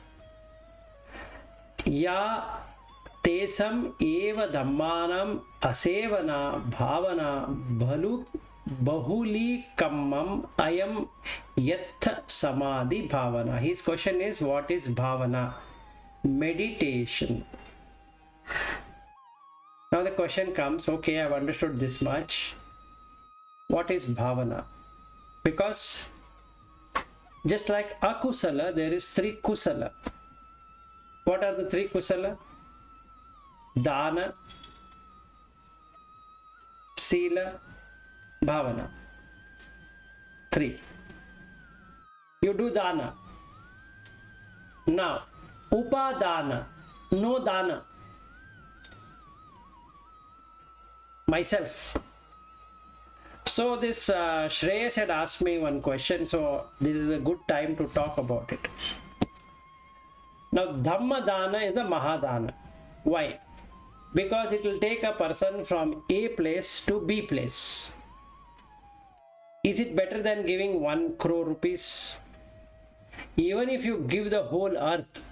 Ya tesam eva dhammanam asevana bhavana bahuli kammam ayam yatha samadhi bhavana. His question is, what is bhavana? Meditation. Now the question comes, okay, I've understood this much. What is bhavana? Because just like akusala, there is 3 kusala. What are the 3 kusala? Dana, sila, bhavana. 3. You do dana. Now, upadana, no dana. Myself. So this Shreyas had asked me one question, so this is a good time to talk about it. Now Dhammadana is the Mahadana. Why? Because it will take a person from A place to B place. Is it better than giving 1 crore rupees? Even if you give the whole earth,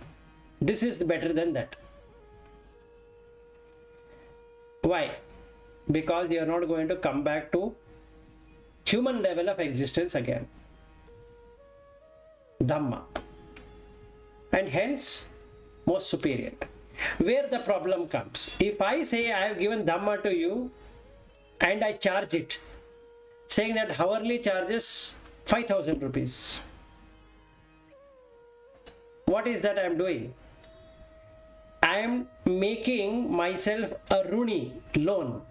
this is better than that. Why? Because you are not going to come back to human level of existence again. Dhamma. And hence, most superior. Where the problem comes, if I say I have given Dhamma to you and I charge it, saying that hourly charges 5,000 rupees. What is that I am doing? I am making myself a Runi, loan.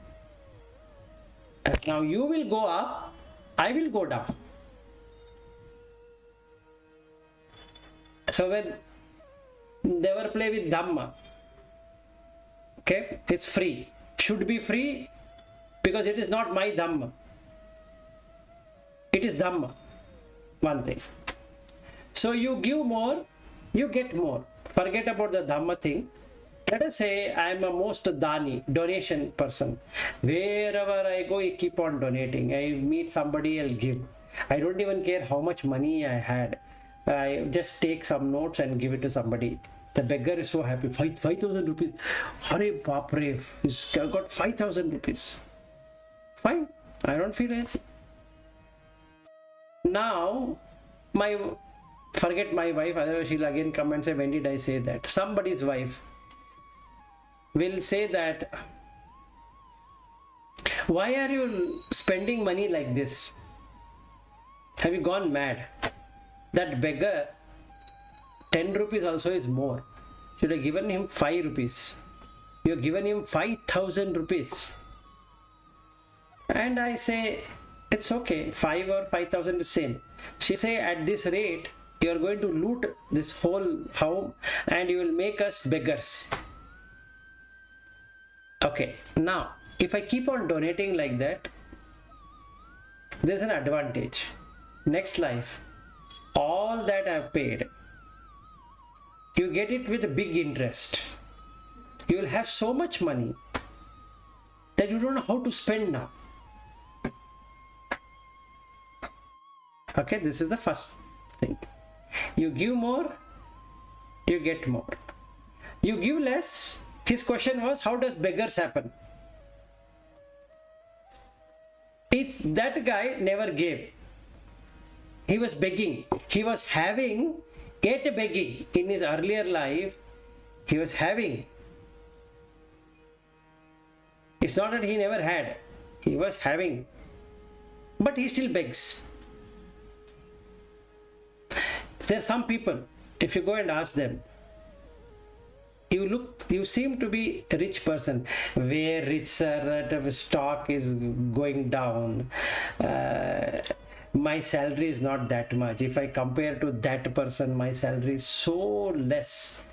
Now you will go up, I will go down. So when never play with Dhamma, okay, it's free. Should be free because it is not my Dhamma. It is Dhamma. One thing. So you give more, you get more. Forget about the Dhamma thing. Let us say I am a most dani, donation person. Wherever I go, I keep on donating. I meet somebody, I'll give. I don't even care how much money I had. I just take some notes and give it to somebody. The beggar is so happy. 5,000 rupees. Hare Bapre, he's got 5,000 rupees. Fine, I don't feel anything. Now, forget my wife, otherwise she'll again come and say, when did I say that? Somebody's wife will say that, why are you spending money like this? Have you gone mad? That beggar, 10 rupees also is more. Should have given him 5 rupees. You have given him 5,000 rupees. And I say, it's okay, 5 or 5,000 is same. She say, at this rate, you are going to loot this whole home and you will make us beggars. Okay, now, if I keep on donating like that, there's an advantage. Next life, all that I've paid, you get it with a big interest. You will have so much money that you don't know how to spend now. Okay, this is the first thing. You give more, you get more. You give less. His question was, how does beggars happen? It's that guy never gave. He was begging. He was having, yet begging. In his earlier life, he was having. It's not that he never had. He was having. But he still begs. There are some people, if you go and ask them, you seem to be a rich person. Where rich, sir, that stock is going down. My salary is not that much. If I compare to that person, my salary is so less.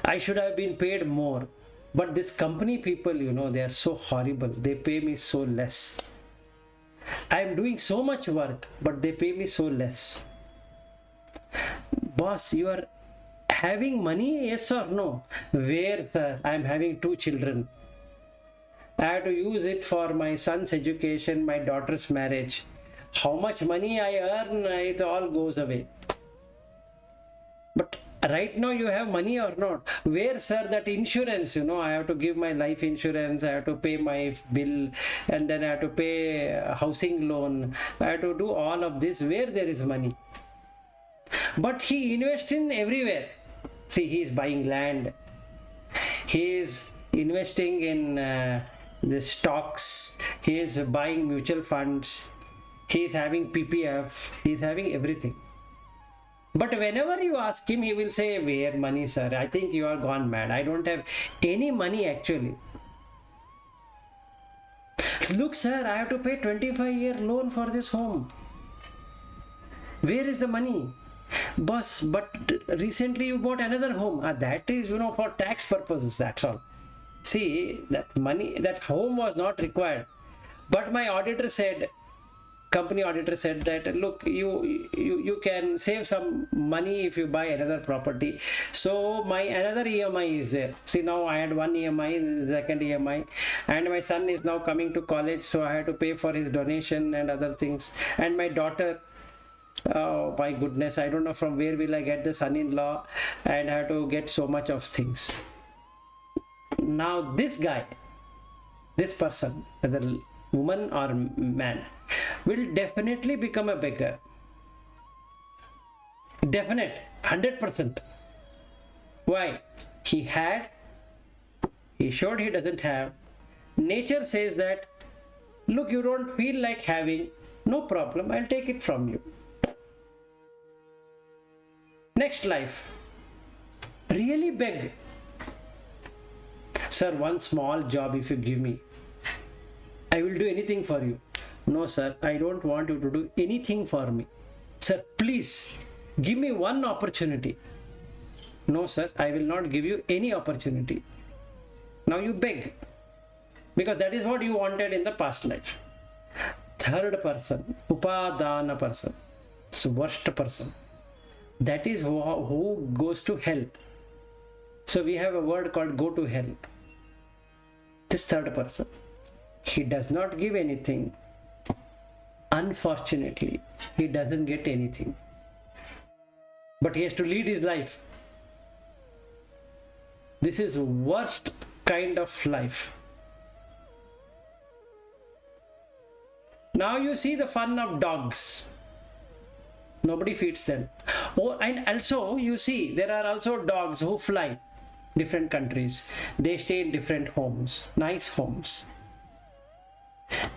I should have been paid more. But this company people, they are so horrible. They pay me so less. I am doing so much work, but they pay me so less. Boss, you are having money, yes or no? Where, sir? I am having 2 children. I have to use it for my son's education, my daughter's marriage. How much money I earn, it all goes away. But right now you have money or not? Where, sir, that insurance, I have to give my life insurance, I have to pay my bill, and then I have to pay a housing loan. I have to do all of this. Where there is money? But he invests in everywhere. See, he is buying land. He is investing in the stocks. He is buying mutual funds. He is having PPF. He is having everything. But whenever you ask him, he will say, where money, sir? I think you are gone mad. I don't have any money actually. Look, sir, I have to pay 25-year loan for this home. Where is the money? Boss, but recently you bought another home. That is, for tax purposes, that's all. See, that money, that home was not required. But my auditor said, company auditor said that, look, you can save some money if you buy another property. So my another EMI is there. See, now I had one EMI, second EMI, and my son is now coming to college, so I had to pay for his donation and other things. And my daughter, oh my goodness, I don't know from where will I get the son-in-law, and I have to get so much of things. Now this guy, this person, whether woman or man, will definitely become a beggar. Definite, 100%. Why? He had, he showed he doesn't have. Nature says that, look, you don't feel like having, no problem, I'll take it from you. Next life, really beg. Sir, one small job if you give me, I will do anything for you. No, sir, I don't want you to do anything for me. Sir, please, give me one opportunity. No, sir, I will not give you any opportunity. Now you beg, because that is what you wanted in the past life. Third person, upadana person, so worst person. That is who goes to hell. So we have a word called go to hell. This third person, he does not give anything. Unfortunately, he doesn't get anything. But he has to lead his life. This is worst kind of life. Now you see the fun of dogs. Nobody feeds them. Oh, and also you see there are also dogs who fly different countries. They stay in different homes, nice homes.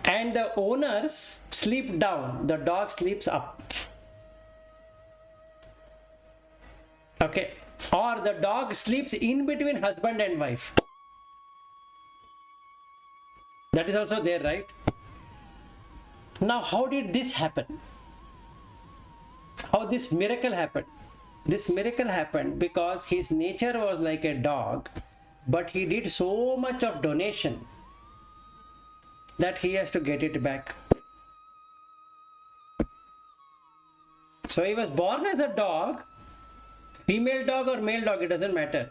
And the owners sleep down, the dog sleeps up. Okay. Or the dog sleeps in between husband and wife. That is also there, right? Now, how did this happen? How this miracle happened? This miracle happened because his nature was like a dog, but he did so much of donation that he has to get it back. So he was born as a dog, female dog or male dog, it doesn't matter.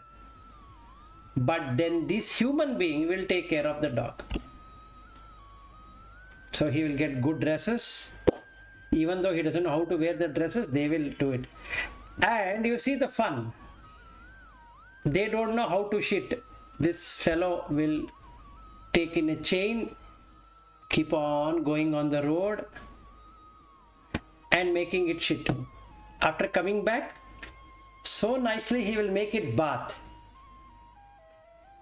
But then this human being will take care of the dog. So he will get good dresses. Even though he doesn't know how to wear the dresses, they will do it. And you see the fun. They don't know how to shit. This fellow will take in a chain, keep on going on the road and making it shit. After coming back, so nicely he will make it bath.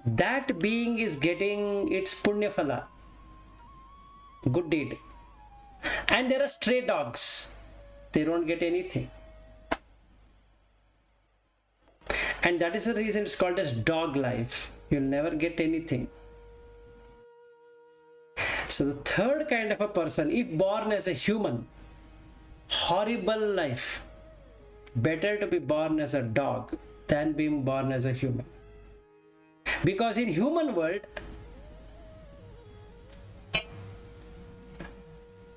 That being is getting its punya phala, good deed. And there are stray dogs. They don't get anything. And that is the reason it's called as dog life. You'll never get anything. So the third kind of a person, if born as a human, horrible life. Better to be born as a dog than being born as a human. Because in human world,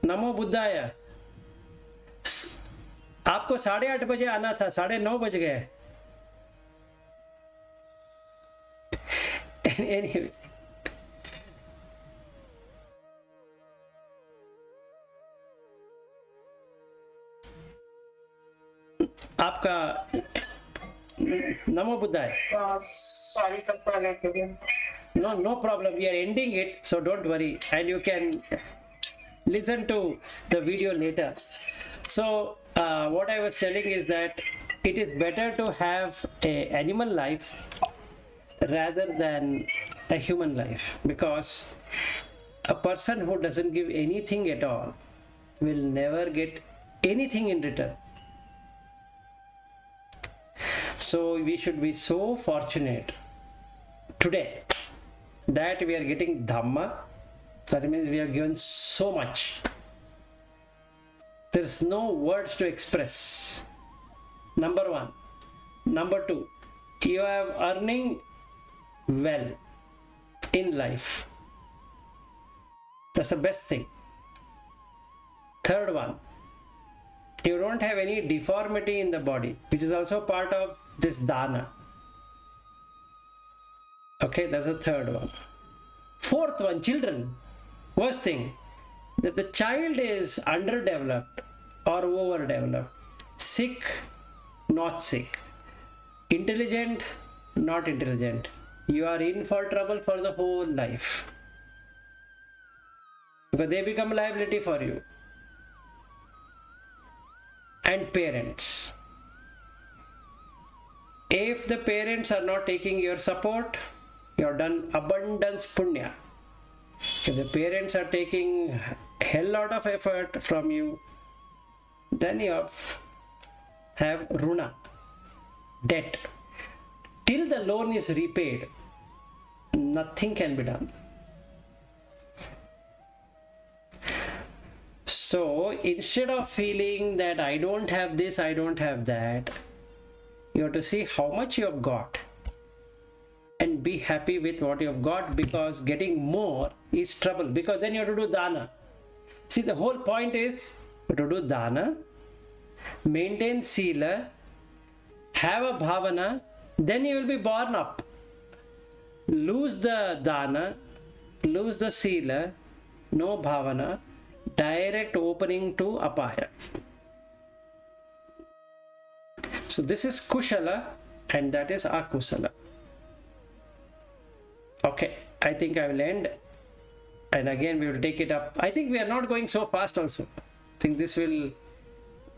नमो बुद्धाय, आपको 8:30 बजे आना था, 9:30 बज गए. Anyway, आपका नमो बुद्धाय.
Sorry, sir.
No problem. We are ending it, so don't worry, and you can listen to the video later. So what I was telling is that it is better to have an animal life rather than a human life, because a person who doesn't give anything at all will never get anything in return. So we should be so fortunate today that we are getting Dhamma. That means we have given so much. There is no words to express. Number one. Number two, you are earning well in life. That's the best thing. Third one, you don't have any deformity in the body, which is also part of this dana. Okay, that's the third one. Fourth one, children. Worst thing, that the child is underdeveloped or overdeveloped, sick, not sick, intelligent, not intelligent. You are in for trouble for the whole life, because they become liability for you. And parents. If the parents are not taking your support, you have done abundance punya. If the parents are taking hell lot of effort from you, then you have runa, debt. Till the loan is repaid, nothing can be done. So instead of feeling that I don't have this, I don't have that, you have to see how much you have got and be happy with what you have got, because getting more is trouble, because then you have to do dana. See, the whole point is to do dana, maintain sila, have a bhavana, then you will be born up. Lose the dana, lose the sila, no bhavana, direct opening to apaya. So this is kushala and that is akusala. I think I will end, and again we will take it up. I think we are not going so fast also. I think this will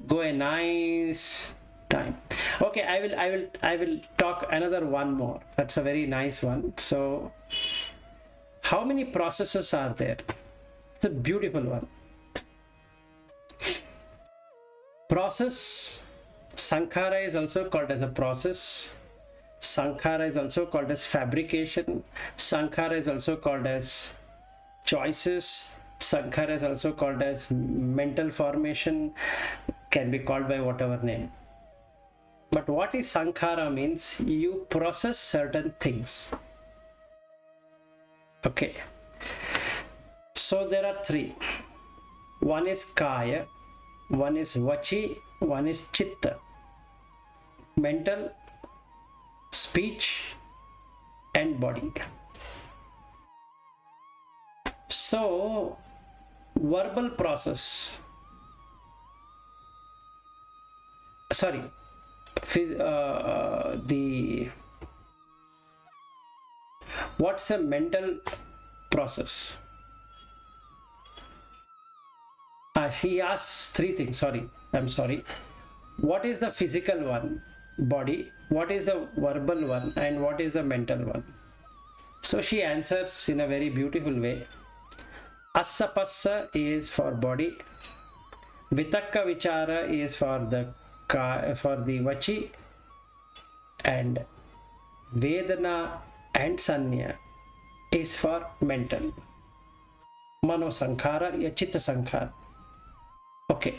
go a nice time. Okay, I will talk another one more. That's a very nice one. So how many processes are there? It's a beautiful one. Process, sankhara is also called as a process. Sankhara is also called as fabrication. Sankhara is also called as choices. Sankhara is also called as mental formation, can be called by whatever name. But what is sankhara means? You process certain things. Okay. So there are three. One is kaya, one is vachi, one is chitta. Mental, speech, and body. So verbal process, sorry, what's a mental process? She asks three things. Sorry, I'm sorry. What is the physical one? Body. What is the verbal one? And what is the mental one? So she answers in a very beautiful way. Assapassa is for body. Visakha vichara is for the vachi, and vedana and sanya is for mental. Mano sankhara, chitta sankhara. Okay,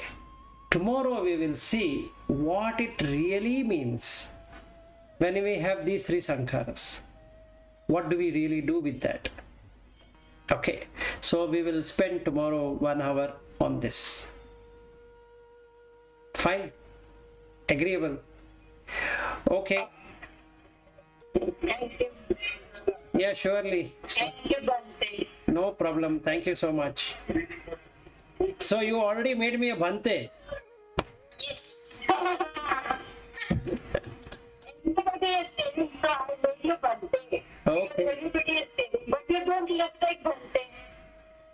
tomorrow we will see what it really means when we have these three sankharas. What do we really do with that? Okay, so we will spend tomorrow 1 hour on this. Fine? Agreeable? Okay.
Thank you.
Yeah, surely.
Thank you, Bhante.
No problem. Thank you so much. So you already made me a Bhante.
Yes. Everybody is saying so I made you Bhante.
Okay.
Everybody is saying, but you don't look like Bhante.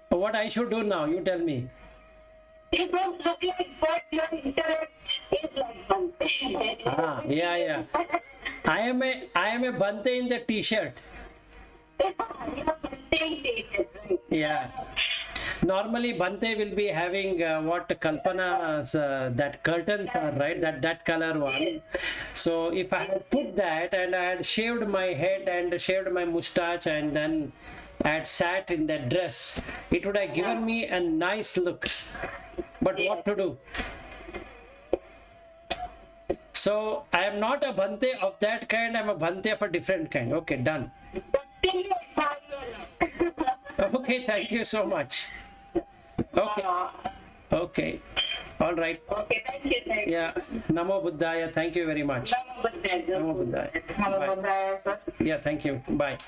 What I should do now? You tell me.
You don't look like, but your intellect is like Bhante.
Ah, yeah. I am a Bhante in the t-shirt.
You're Bhante t-shirt, right?
Yeah. Normally Bhante will be having what Kalpana's that curtains are, right? That color one. So if I had put that and I had shaved my head and shaved my mustache and then I had sat in that dress, it would have given me a nice look. But what to do? So I am not a Bhante of that kind, I am a Bhante of a different kind. Okay, done. Okay, thank you so much. Okay. All right.
Okay, thank you.
Yeah. Namo Buddhaya. Thank you very much.
Namo Buddhaya.
Namo Buddhaya.
Namo
Bye.
Buddhaya, sir.
Yeah, thank you. Bye.